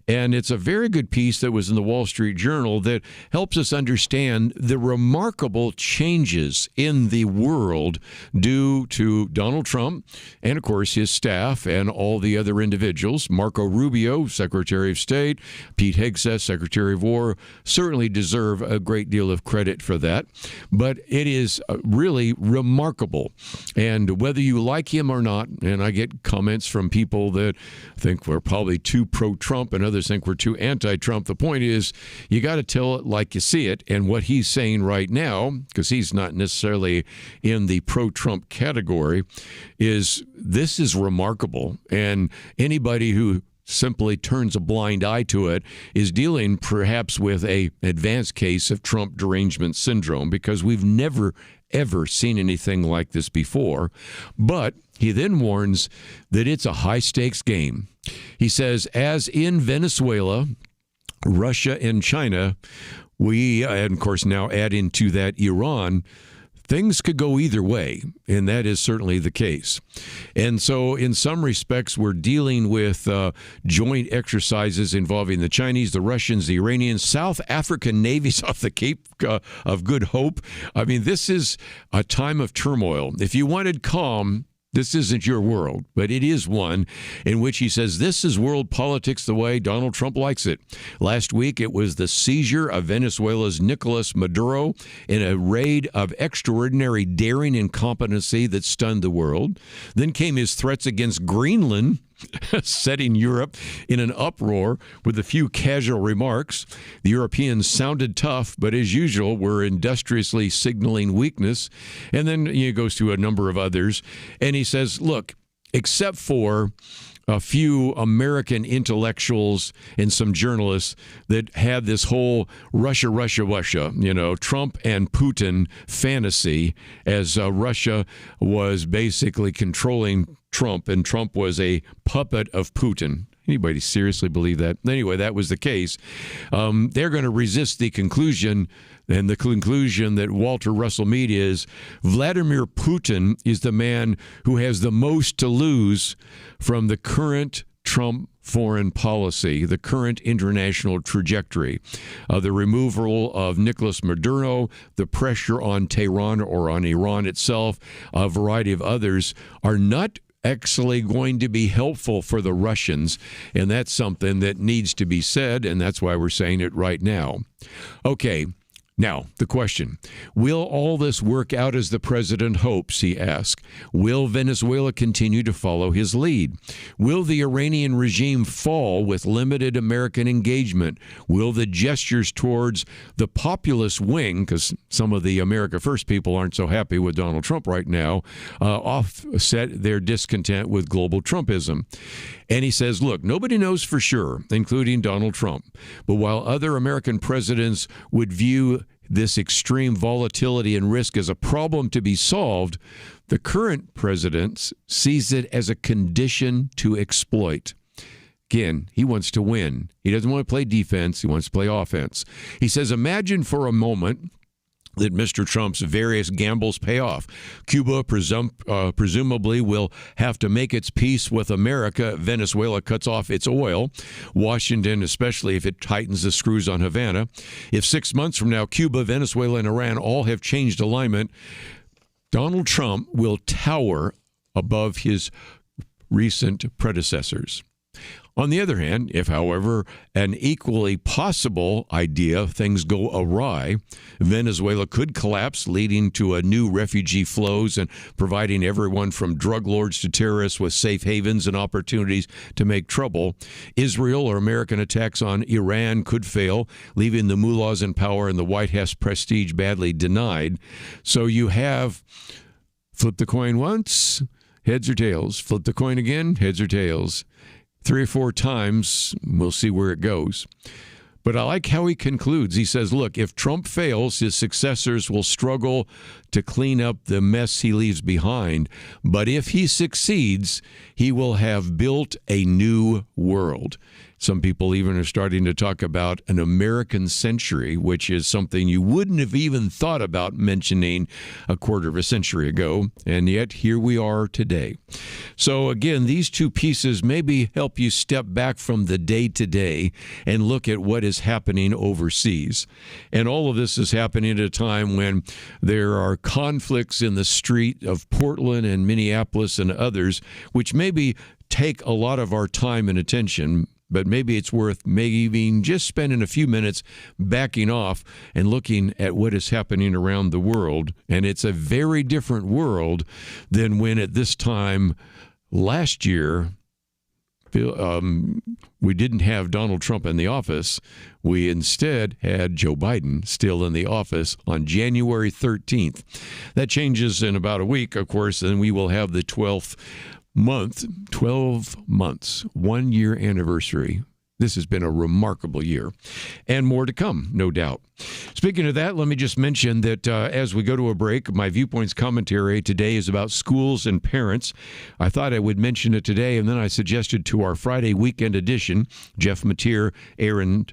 And it's a very good piece that was in the Wall Street Journal that helps us understand the remarkable changes in the world due to Donald Trump and, of course, his staff and all the other individuals. Marco Rubio, Secretary of State, Pete Hegseth, Secretary of War, certainly deserve a great deal of credit for that. But it is really remarkable. And whether you like him or not, and I get comments from people that think we're probably too pro-Trump and others think we're too anti-Trump, the point is you got to tell it like you see it. And what he's saying right now, because he's not necessarily in the pro-Trump category, is this is remarkable. And anybody who simply turns a blind eye to it is dealing perhaps with an advanced case of Trump derangement syndrome, because we've never, ever seen anything like this before. But he then warns that it's a high-stakes game. He says, as in Venezuela, Russia, and China, and of course now add into that Iran, things could go either way, and that is certainly the case. And so in some respects, we're dealing with joint exercises involving the Chinese, the Russians, the Iranians, South African navies off the Cape of Good Hope. I mean, this is a time of turmoil. If you wanted calm, this isn't your world, but it is one in which he says this is world politics the way Donald Trump likes it. Last week, it was the seizure of Venezuela's Nicolas Maduro in a raid of extraordinary daring and competency that stunned the world. Then came his threats against Greenland, setting Europe in an uproar with a few casual remarks. The Europeans sounded tough, but as usual, were industriously signaling weakness. And then he goes to a number of others, and he says, look, except for a few American intellectuals and some journalists that had this whole Russia, Trump and Putin fantasy, as Russia was basically controlling Trump, and Trump was a puppet of Putin. Anybody seriously believe that? Anyway, that was the case. They're going to resist the conclusion, and the conclusion that Walter Russell made is Vladimir Putin is the man who has the most to lose from the current Trump foreign policy, the current international trajectory. The removal of Nicolas Maduro, the pressure on Tehran or on Iran itself, a variety of others are not actually going to be helpful for the Russians, and that's something that needs to be said, and that's why we're saying it right now. Okay, now, the question, will all this work out as the president hopes, he asked? Will Venezuela continue to follow his lead? Will the Iranian regime fall with limited American engagement? Will the gestures towards the populist wing, because some of the America First people aren't so happy with Donald Trump right now, offset their discontent with global Trumpism? And he says, look, nobody knows for sure, including Donald Trump. But while other American presidents would view this extreme volatility and risk as a problem to be solved, the current president sees it as a condition to exploit. Again, he wants to win. He doesn't want to play defense. He wants to play offense. He says, imagine for a moment that Mr. Trump's various gambles pay off. Cuba presumably will have to make its peace with America. Venezuela cuts off its oil. Washington, especially if it tightens the screws on Havana. If 6 months from now, Cuba, Venezuela, and Iran all have changed alignment, Donald Trump will tower above his recent predecessors. On the other hand, if, however, an equally possible idea, things go awry, Venezuela could collapse, leading to a new refugee flows and providing everyone from drug lords to terrorists with safe havens and opportunities to make trouble. Israel or American attacks on Iran could fail, leaving the mullahs in power and the White House prestige badly denied. So you have flip the coin once, heads or tails. Flip the coin again, heads or tails. 3 or 4 times, we'll see where it goes. But I like how he concludes. He says, look, if Trump fails, his successors will struggle to clean up the mess he leaves behind. But if he succeeds, he will have built a new world. Some people even are starting to talk about an American century, which is something you wouldn't have even thought about mentioning a quarter of a century ago. And yet here we are today. So again, these two pieces maybe help you step back from the day-to-day and look at what is happening overseas. And all of this is happening at a time when there are conflicts in the street of Portland and Minneapolis and others, which maybe take a lot of our time and attention. But maybe it's worth maybe just spending a few minutes backing off and looking at what is happening around the world. And it's a very different world than when at this time last year we didn't have Donald Trump in the office. We instead had Joe Biden still in the office on January 13th. That changes in about a week, of course, and we will have the 12 months, 1 year anniversary. This has been a remarkable year, and more to come, no doubt. Speaking of that, let me just mention that as we go to a break, my Viewpoints commentary today is about schools and parents. I thought I would mention it today, and then I suggested to our Friday weekend edition, Jeff Mateer, Aaron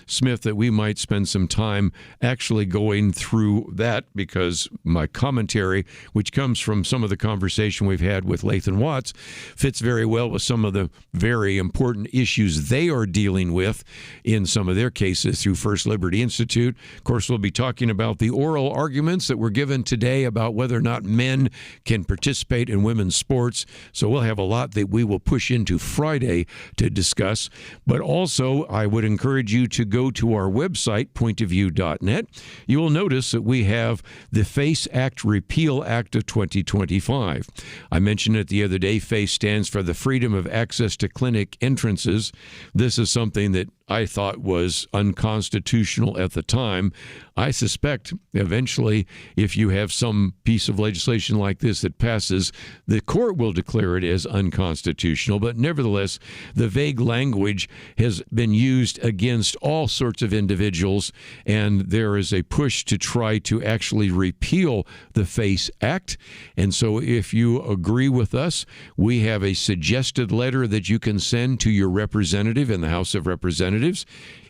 Smith, that we might spend some time actually going through that, because my commentary, which comes from some of the conversation we've had with Lathan Watts, fits very well with some of the very important issues they are dealing with in some of their cases through First Liberty Institute. Of course, we'll be talking about the oral arguments that were given today about whether or not men can participate in women's sports. So we'll have a lot that we will push into Friday to discuss. But also, I would encourage you to go to our website, pointofview.net. You will notice that we have the FACE Act Repeal Act of 2025. I mentioned it the other day. FACE stands for the Freedom of Access to Clinic Entrances. This is something that I thought was unconstitutional at the time. I suspect eventually, if you have some piece of legislation like this that passes, the court will declare it as unconstitutional. But nevertheless, the vague language has been used against all sorts of individuals, and there is a push to try to actually repeal the FACE Act. And so if you agree with us, we have a suggested letter that you can send to your representative in the House of Representatives.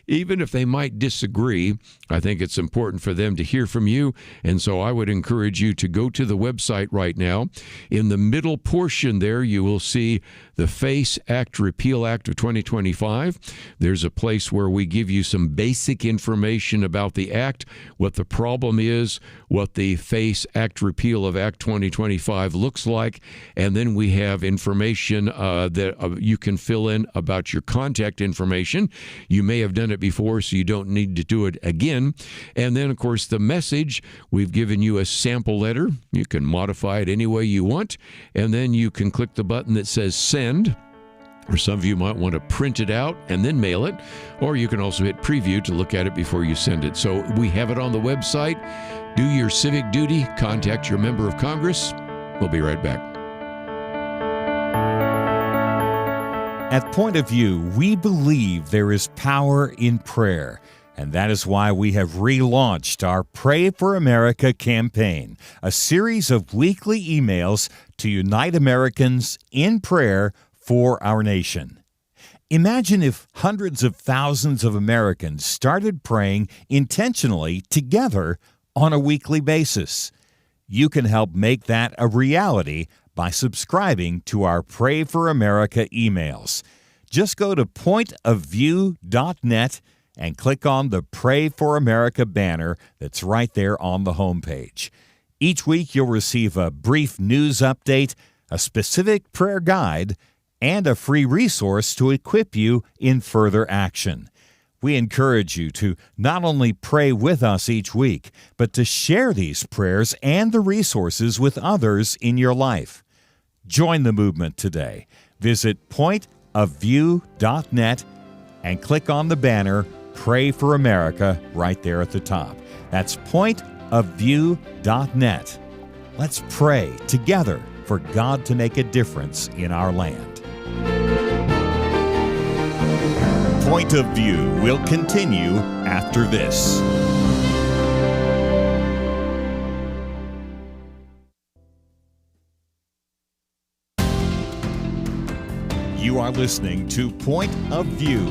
Even if they might disagree, I think it's important for them to hear from you. And so I would encourage you to go to the website right now. In the middle portion there, you will see the FACE Act Repeal Act of 2025. There's a place where we give you some basic information about the act, what the problem is, what the FACE Act Repeal of Act 2025 looks like. And then we have information that you can fill in about your contact information. You may have done it before, so you don't need to do it again. And then, of course, the message, we've given you a sample letter. You can modify it any way you want, and then you can click the button that says send. Or some of you might want to print it out and then mail it, or you can also hit preview to look at it before you send it. So we have it on the website. Do your civic duty, contact your member of Congress. We'll be right back. At Point of View, we believe there is power in prayer, and that is why we have relaunched our Pray for America campaign, a series of weekly emails to unite Americans in prayer for our nation. Imagine if hundreds of thousands of Americans started praying intentionally together on a weekly basis. You can help make that a reality by subscribing to our Pray for America emails. Just go to pointofview.net and click on the Pray for America banner that's right there on the homepage. Each week you'll receive a brief news update, a specific prayer guide, and a free resource to equip you in further action. We encourage you to not only pray with us each week, but to share these prayers and the resources with others in your life. Join the movement today. Visit pointofview.net and click on the banner Pray for America right there at the top. That's pointofview.net. Let's pray together for God to make a difference in our land. Point of View will continue after this. You are listening to Point of View.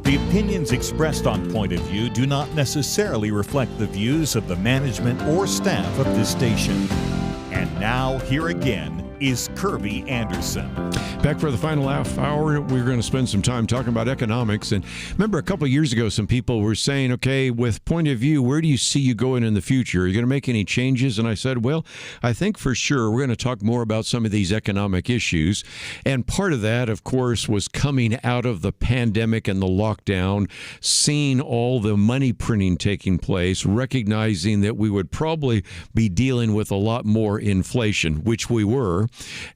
The opinions expressed on Point of View do not necessarily reflect the views of the management or staff of this station. And now, here again is Kerby Anderson. Back for the final half hour, we're going to spend some time talking about economics. And remember, a couple of years ago, some people were saying, okay, with Point of View, where do you see you going in the future? Are you going to make any changes? And I said, well, I think for sure we're going to talk more about some of these economic issues. And part of that, of course, was coming out of the pandemic and the lockdown, seeing all the money printing taking place, recognizing that we would probably be dealing with a lot more inflation, which we were.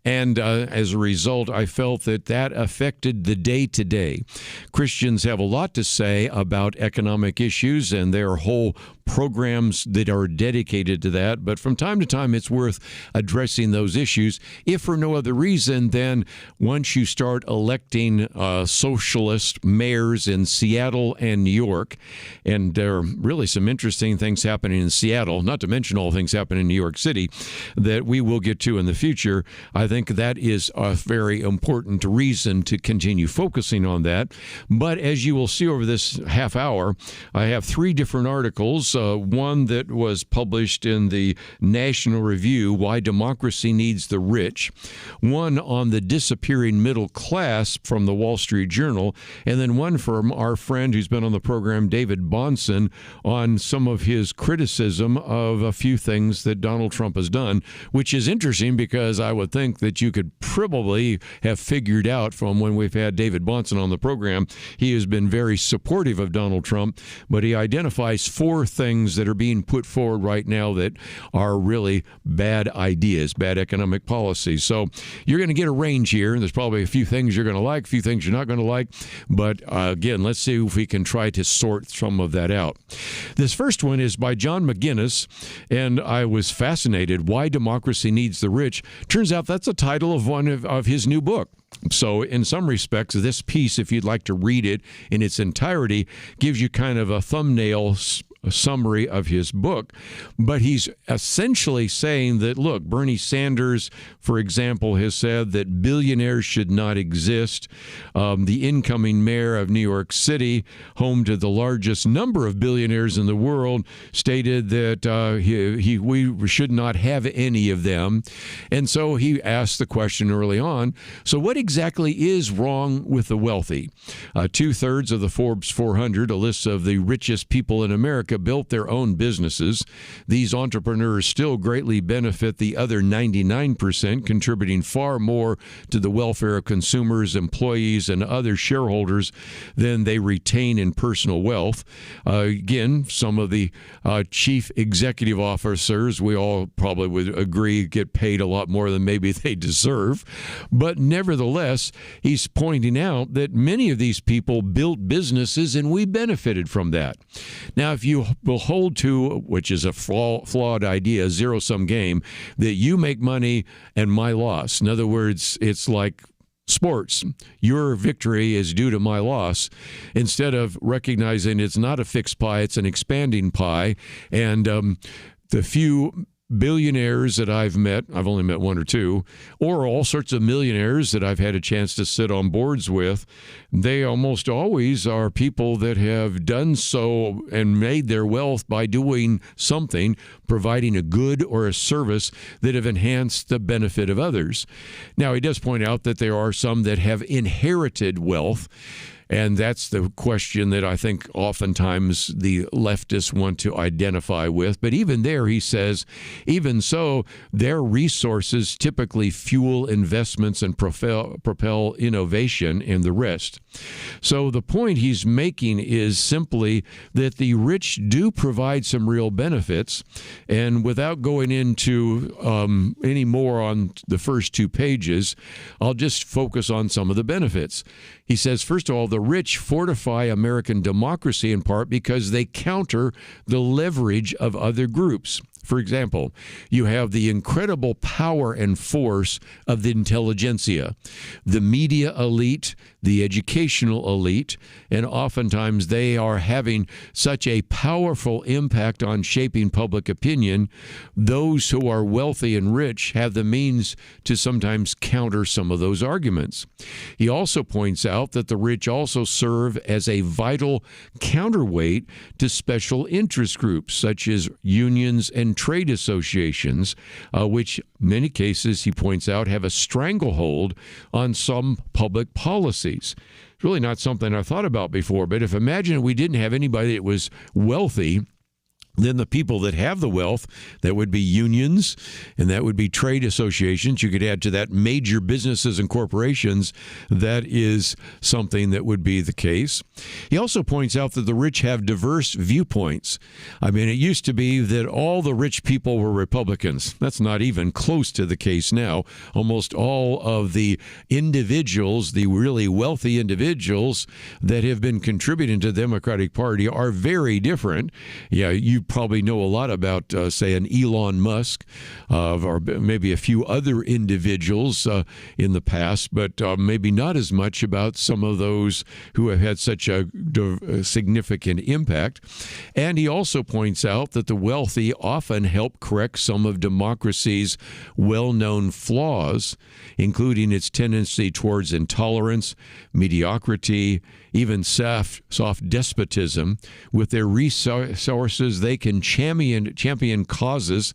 And as a result, I felt that affected the day-to-day. Christians have a lot to say about economic issues, and there are whole programs that are dedicated to that. But from time to time, it's worth addressing those issues, if for no other reason than once you start electing socialist mayors in Seattle and New York, and there are really some interesting things happening in Seattle, not to mention all things happening in New York City, that we will get to in the future. I think that is a very important reason to continue focusing on that. But as you will see over this half hour, I have 3 different articles. One that was published in the National Review, Why Democracy Needs the Rich. One on the disappearing middle class from the Wall Street Journal. And then one from our friend who's been on the program, David Bahnsen, on some of his criticism of a few things that Donald Trump has done, which is interesting because I would think that you could probably have figured out from when we've had David Bahnsen on the program, he has been very supportive of Donald Trump, but he identifies 4 things that are being put forward right now that are really bad ideas, bad economic policies. So you're going to get a range here, and there's probably a few things you're going to like, a few things you're not going to like. But again, let's see if we can try to sort some of that out. This first one is by John McGinnis, and I was fascinated. Why Democracy Needs the Rich. Turns out that's the title of one of his new book. So in some respects, this piece, if you'd like to read it in its entirety, gives you kind of a thumbnail summary of his book. But he's essentially saying that, look, Bernie Sanders, for example, has said that billionaires should not exist. The incoming mayor of New York City, home to the largest number of billionaires in the world, stated that we should not have any of them. And so he asked the question early on, so what exactly is wrong with the wealthy? 2/3 of the Forbes 400, a list of the richest people in America, built their own businesses. These entrepreneurs still greatly benefit the other 99%, contributing far more to the welfare of consumers, employees, and other shareholders than they retain in personal wealth. Again, some of the chief executive officers, we all probably would agree, get paid a lot more than maybe they deserve. But nevertheless, he's pointing out that many of these people built businesses and we benefited from that. Now, if you will hold to, which is a flawed idea, a zero-sum game, that you make money and my loss. In other words, it's like sports. Your victory is due to my loss, instead of recognizing it's not a fixed pie, it's an expanding pie. And the few billionaires that I've met, I've only met 1 or 2, or all sorts of millionaires that I've had a chance to sit on boards with, they almost always are people that have done so and made their wealth by doing something, providing a good or a service that have enhanced the benefit of others. Now, he does point out that there are some that have inherited wealth. And that's the question that I think oftentimes the leftists want to identify with. But even there, he says, even so, their resources typically fuel investments and propel innovation and the rest. So the point he's making is simply that the rich do provide some real benefits. And without going into any more on the first 2 pages, I'll just focus on some of the benefits. He says, first of all, the rich fortify American democracy in part because they counter the leverage of other groups. For example, you have the incredible power and force of the intelligentsia, the media elite, the educational elite, and oftentimes they are having such a powerful impact on shaping public opinion. Those who are wealthy and rich have the means to sometimes counter some of those arguments. He also points out that the rich also serve as a vital counterweight to special interest groups such as unions and trade associations, which in many cases, he points out, have a stranglehold on some public policies. It's really not something I thought about before, but if imagine we didn't have anybody that was wealthy, then the people that have the wealth, that would be unions and that would be trade associations. You could add to that major businesses and corporations. That is something that would be the case. He also points out that the rich have diverse viewpoints. I mean, it used to be that all the rich people were Republicans. That's not even close to the case now. Almost all of the individuals, the really wealthy individuals that have been contributing to the Democratic Party are very different. Yeah, you probably know a lot about, say, an Elon Musk or maybe a few other individuals in the past, but maybe not as much about some of those who have had such a significant impact. And he also points out that the wealthy often help correct some of democracy's well-known flaws, including its tendency towards intolerance, mediocrity, even soft despotism. With their resources, they can champion causes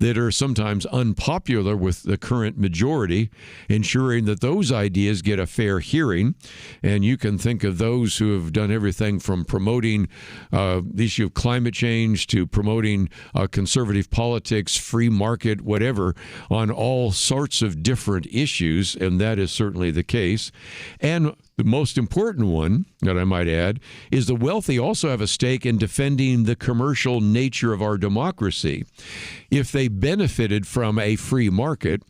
that are sometimes unpopular with the current majority, ensuring that those ideas get a fair hearing. And you can think of those who have done everything from promoting the issue of climate change to promoting conservative politics, free market, whatever, on all sorts of different issues, and that is certainly the case. And the most important one, that I might add, is the wealthy also have a stake in defending the commercial nature of our democracy. If they benefited from a free market,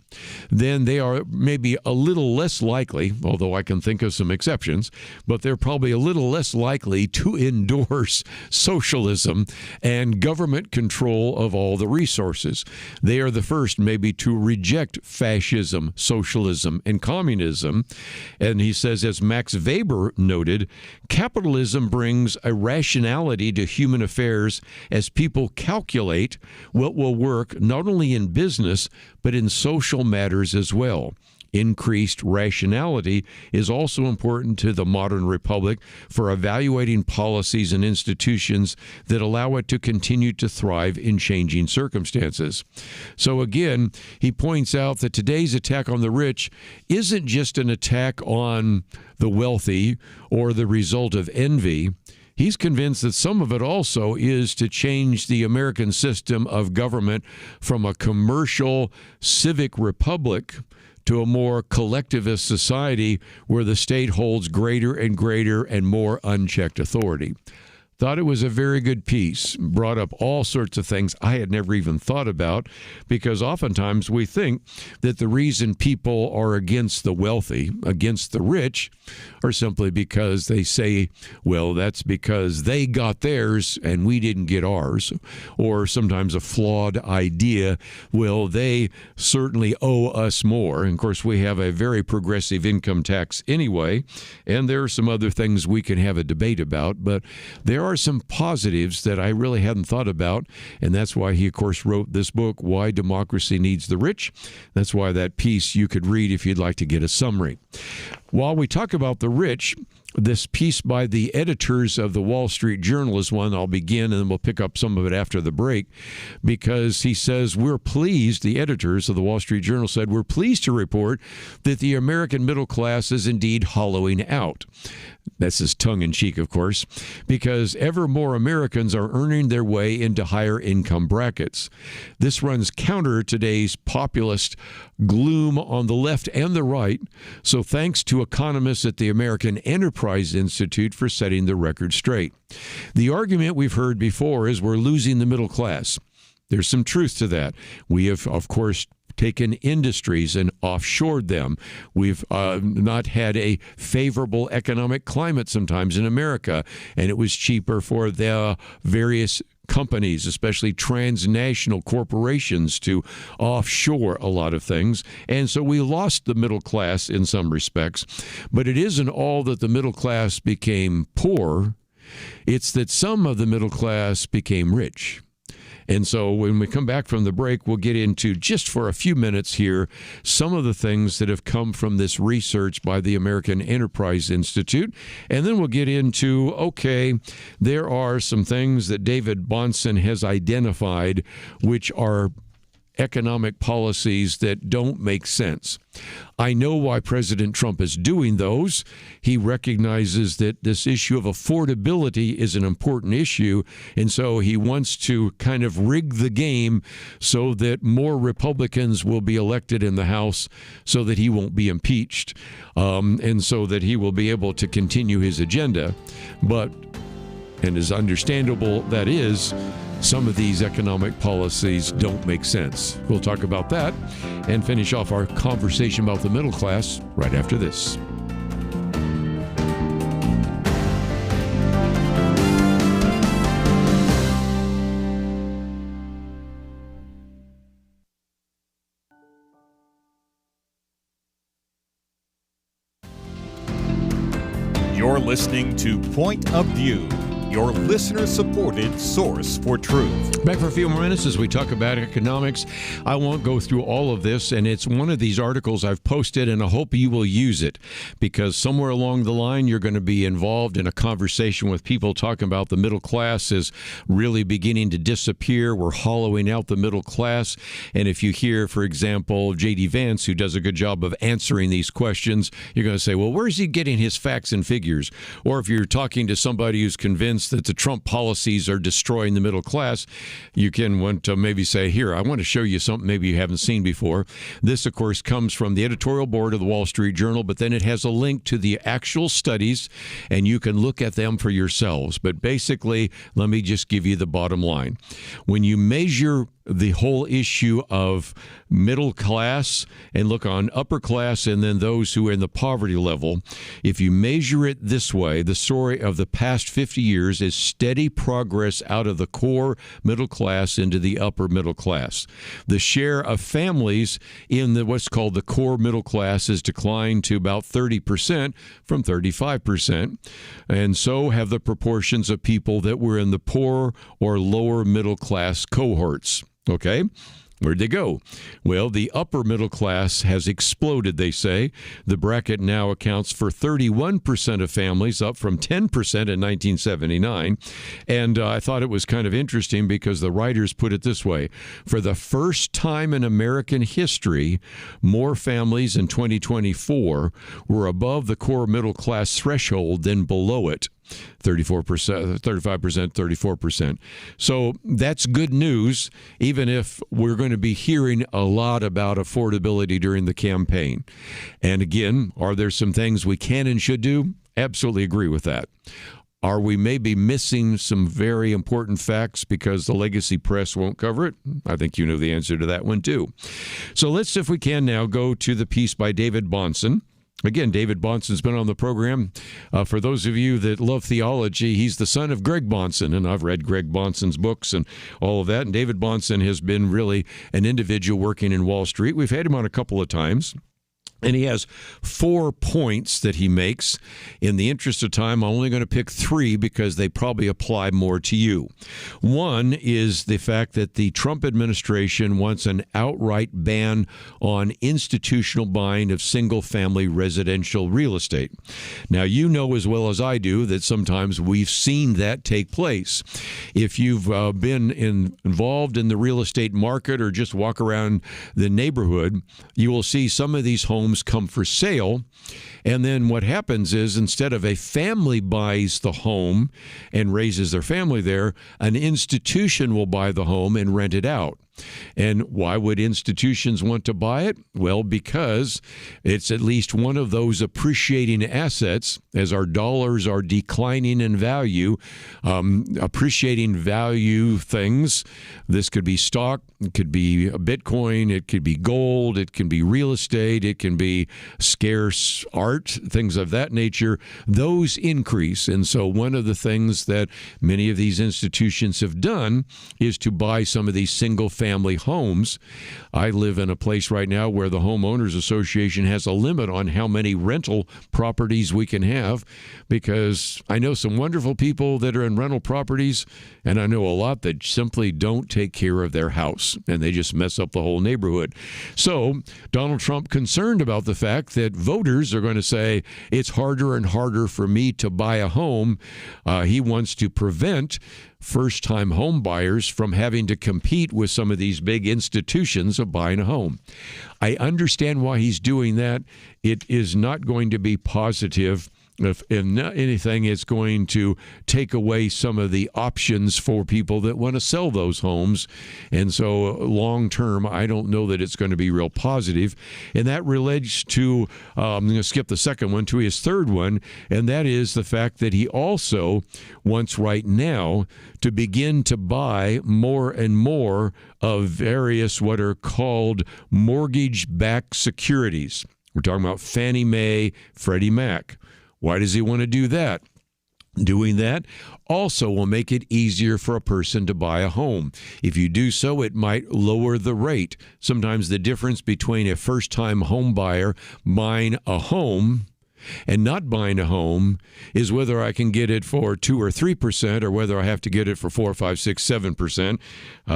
then they are maybe a little less likely, although I can think of some exceptions, but they're probably a little less likely to endorse socialism and government control of all the resources. They are the first maybe to reject fascism, socialism, and communism. And he says, as Max Weber noted, capitalism brings a rationality to human affairs as people calculate what will work not only in business, but in social matters as well. Increased rationality is also important to the modern republic for evaluating policies and institutions that allow it to continue to thrive in changing circumstances. So again, he points out that today's attack on the rich isn't just an attack on the wealthy or the result of envy. He's convinced that some of it also is to change the American system of government from a commercial civic republic to a more collectivist society where the state holds greater and greater and more unchecked authority. Thought it was a very good piece, brought up all sorts of things I had never even thought about, because oftentimes we think that the reason people are against the wealthy, against the rich, are simply because they say, well, that's because they got theirs and we didn't get ours. Or sometimes a flawed idea, well, they certainly owe us more. And of course, we have a very progressive income tax anyway, and there are some other things we can have a debate about, but there are some positives that I really hadn't thought about, and that's why he, of course, wrote this book, Why Democracy Needs the Rich. That's why that piece you could read if you'd like to get a summary. While we talk about the rich, this piece by the editors of the Wall Street Journal is one I'll begin, and then we'll pick up some of it after the break, because he says, we're pleased, the editors of the Wall Street Journal said, we're pleased to report that the American middle class is indeed hollowing out. That's his tongue-in-cheek, of course, because ever more Americans are earning their way into higher income brackets. This runs counter to today's populist gloom on the left and the right, so thanks to economists at the American Enterprise Institute for setting the record straight. The argument we've heard before is we're losing the middle class. There's some truth to that. We have, of course, taken industries and offshored them. We've not had a favorable economic climate sometimes in America, and it was cheaper for the various companies, especially transnational corporations, to offshore a lot of things. And so we lost the middle class in some respects. But it isn't all that the middle class became poor. It's that some of the middle class became rich. And so when we come back from the break, we'll get into, just for a few minutes here, some of the things that have come from this research by the American Enterprise Institute. And then we'll get into, okay, there are some things that David Bahnsen has identified which are economic policies that don't make sense. I know why President Trump is doing those. He recognizes that this issue of affordability is an important issue, and so he wants to kind of rig the game so that more Republicans will be elected in the House so that he won't be impeached, and so that he will be able to continue his agenda. But, and as understandable that is, some of these economic policies don't make sense. We'll talk about that and finish off our conversation about the middle class right after this. You're listening to Point of View, your listener-supported source for truth. Back for a few more minutes as we talk about economics. I won't go through all of this, and it's one of these articles I've posted, and I hope you will use it, because somewhere along the line you're going to be involved in a conversation with people talking about the middle class is really beginning to disappear. We're hollowing out the middle class. And if you hear, for example, J.D. Vance, who does a good job of answering these questions, you're going to say, well, where's he getting his facts and figures? Or if you're talking to somebody who's convinced that the Trump policies are destroying the middle class, you can want to maybe say, here, I want to show you something maybe you haven't seen before. This, of course, comes from the editorial board of the Wall Street Journal, but then it has a link to the actual studies, and you can look at them for yourselves. But basically, let me just give you the bottom line. When you measure the whole issue of middle class and look on upper class and then those who are in the poverty level, if you measure it this way, the story of the past 50 years is steady progress out of the core middle class into the upper middle class. The share of families in the what's called the core middle class has declined to about 30% from 35%, and so have the proportions of people that were in the poor or lower middle class cohorts. Okay, where'd they go? Well, the upper middle class has exploded, they say. The bracket now accounts for 31% of families, up from 10% in 1979. And I thought it was kind of interesting because the writers put it this way. For the first time in American history, more families in 2024 were above the core middle class threshold than below it. 34%, 35%, 34%. So that's good news, even if we're going to be hearing a lot about affordability during the campaign. And again, are there some things we can and should do? Absolutely agree with that. Are we maybe missing some very important facts because the legacy press won't cover it? I think you know the answer to that one too. So let's, if we can now, go to the piece by David Bahnsen. Again, David Bahnsen's been on the program. For those of you that love theology, he's the son of Greg Bahnsen, and I've read Greg Bahnsen's books and all of that. And David Bahnsen has been really an individual working in Wall Street. We've had him on a couple of times. And he has 4 points that he makes. In the interest of time, I'm only going to pick 3 because they probably apply more to you. One is the fact that the Trump administration wants an outright ban on institutional buying of single-family residential real estate. Now, you know as well as I do that sometimes we've seen that take place. If you've been involved in the real estate market or just walk around the neighborhood, you will see some of these homes come for sale, and then what happens is instead of a family buys the home and raises their family there, an institution will buy the home and rent it out. And why would institutions want to buy it? Well, because it's at least one of those appreciating assets as our dollars are declining in value, appreciating value things. This could be stock, it could be Bitcoin, it could be gold, it can be real estate, it can be scarce art, things of that nature. Those increase. And so one of the things that many of these institutions have done is to buy some of these single-family homes. I live in a place right now where the Homeowners Association has a limit on how many rental properties we can have, because I know some wonderful people that are in rental properties, and I know a lot that simply don't take care of their house, and they just mess up the whole neighborhood. So Donald Trump, concerned about the fact that voters are going to say it's harder and harder for me to buy a home, he wants to prevent first-time home buyers from having to compete with some of these big institutions of buying a home. I understand why he's doing that. It is not going to be positive. If anything, it's going to take away some of the options for people that want to sell those homes. And so long term, I don't know that it's going to be real positive. And that relates to, I'm going to skip the second one to his third one, and that is the fact that he also wants right now to begin to buy more and more of various what are called mortgage-backed securities. We're talking about Fannie Mae, Freddie Mac. Why does he want to do that? Doing that also will make it easier for a person to buy a home. If you do so, it might lower the rate. Sometimes the difference between a first-time home buyer buying a home and not buying a home is whether I can get it for 2 or 3% or whether I have to get it for 4, 5, 6, 7%. I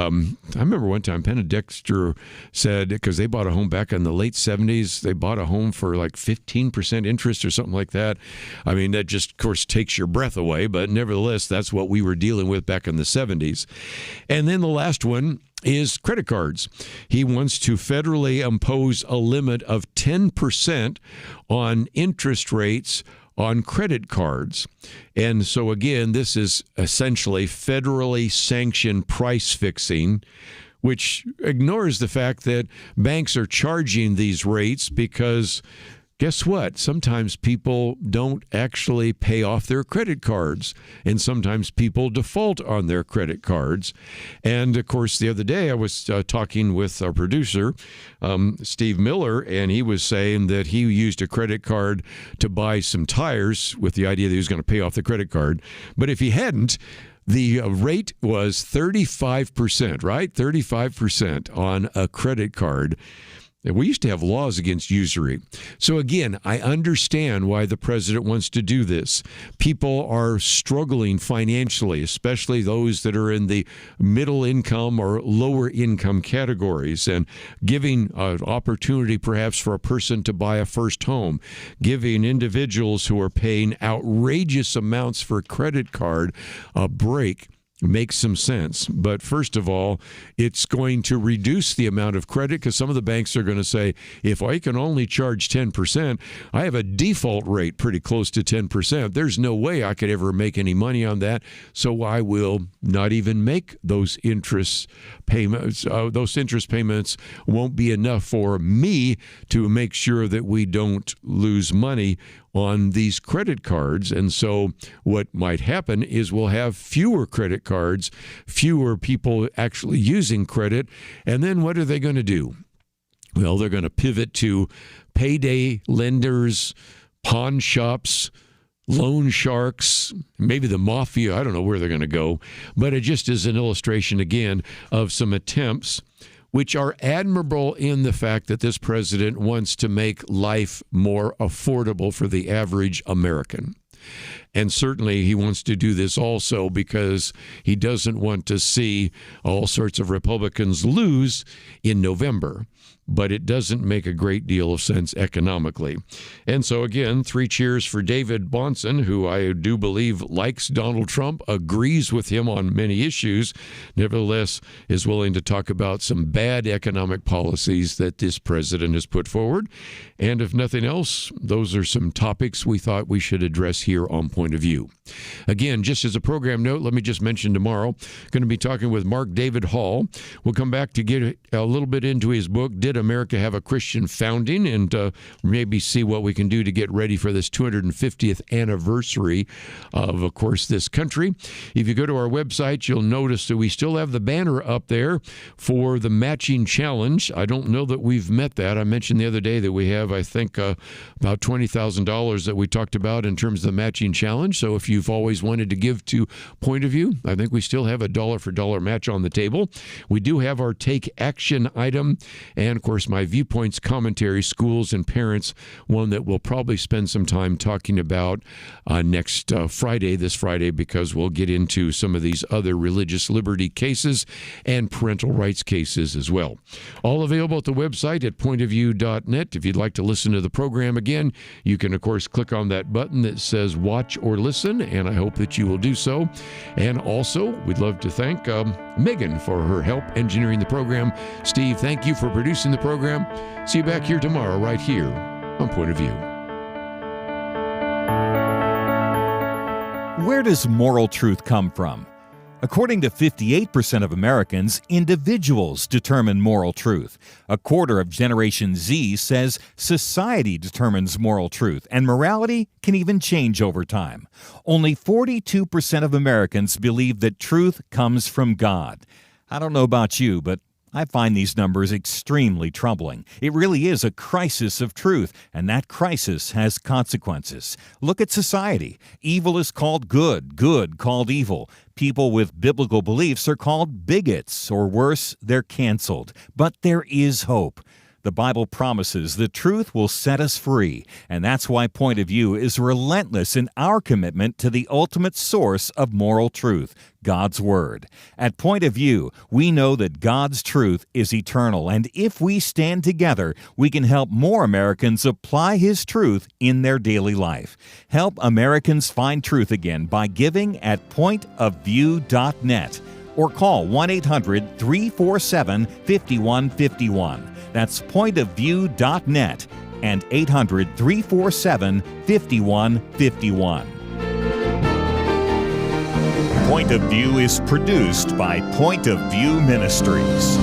remember one time Penn and Dexter said, because they bought a home back in the late 70s, they bought a home for like 15% interest or something like that. I mean, that just, of course, takes your breath away, but nevertheless, that's what we were dealing with back in the 70s. And then the last one is credit cards. He wants to federally impose a limit of 10% on interest rates on credit cards. And so again, this is essentially federally sanctioned price fixing, which ignores the fact that banks are charging these rates because guess what? Sometimes people don't actually pay off their credit cards, and sometimes people default on their credit cards. And, of course, the other day I was talking with our producer, Steve Miller, and he was saying that he used a credit card to buy some tires with the idea that he was going to pay off the credit card. But if he hadn't, the rate was 35%, right? 35% on a credit card. We used to have laws against usury. So again, I understand why the president wants to do this. People are struggling financially, especially those that are in the middle income or lower income categories, and giving an opportunity perhaps for a person to buy a first home, giving individuals who are paying outrageous amounts for a credit card a break. Makes some sense. But first of all, it's going to reduce the amount of credit because some of the banks are going to say, if I can only charge 10%, I have a default rate pretty close to 10%. There's no way I could ever make any money on that. So I will not even make those interest payments. Those interest payments won't be enough for me to make sure that we don't lose money on these credit cards. And so what might happen is we'll have fewer credit cards, fewer people actually using credit. And then what are they going to do? Well, they're going to pivot to payday lenders, pawn shops, loan sharks, maybe the mafia. I don't know where they're going to go. But it just is an illustration, again, of some attempts which are admirable in the fact that this president wants to make life more affordable for the average American. And certainly he wants to do this also because he doesn't want to see all sorts of Republicans lose in November. But it doesn't make a great deal of sense economically. And so, again, 3 cheers for David Bahnsen, who I do believe likes Donald Trump, agrees with him on many issues, nevertheless is willing to talk about some bad economic policies that this president has put forward. And if nothing else, those are some topics we thought we should address here on Point of View. Again, just as a program note, let me just mention tomorrow, going to be talking with Mark David Hall. We'll come back to get a little bit into his book, Did America Have a Christian Founding? And maybe see what we can do to get ready for this 250th anniversary of course, this country. If you go to our website, you'll notice that we still have the banner up there for the matching challenge. I don't know that we've met that. I mentioned the other day that we have, I think, about $20,000 that we talked about in terms of the matching challenge. So if you've always wanted to give to Point of View, I think we still have a dollar-for-dollar match on the table. We do have our Take Action item, and of course, my Viewpoints commentary, schools and parents, one that we'll probably spend some time talking about next this Friday, because we'll get into some of these other religious liberty cases and parental rights cases as well. All available at the website at pointofview.net. If you'd like to listen to the program again, you can, of course, click on that button that says watch or listen, and I hope that you will do so. And also, we'd love to thank Megan for her help engineering the program. Steve, thank you for producing the program. See you back here tomorrow, right here on Point of View. Where does moral truth come from? According to 58% of Americans, individuals determine moral truth. A quarter of Generation Z says society determines moral truth, and morality can even change over time. Only 42% of Americans believe that truth comes from God. I don't know about you, but I find these numbers extremely troubling. It really is a crisis of truth, and that crisis has consequences. Look at society. Evil is called good, good called evil. People with biblical beliefs are called bigots, or worse, they're canceled. But there is hope. The Bible promises the truth will set us free, and that's why Point of View is relentless in our commitment to the ultimate source of moral truth, God's Word. At Point of View, we know that God's truth is eternal, and if we stand together, we can help more Americans apply His truth in their daily life. Help Americans find truth again by giving at pointofview.net or call 1-800-347-5151. That's pointofview.net and 800-347-5151. Point of View is produced by Point of View Ministries.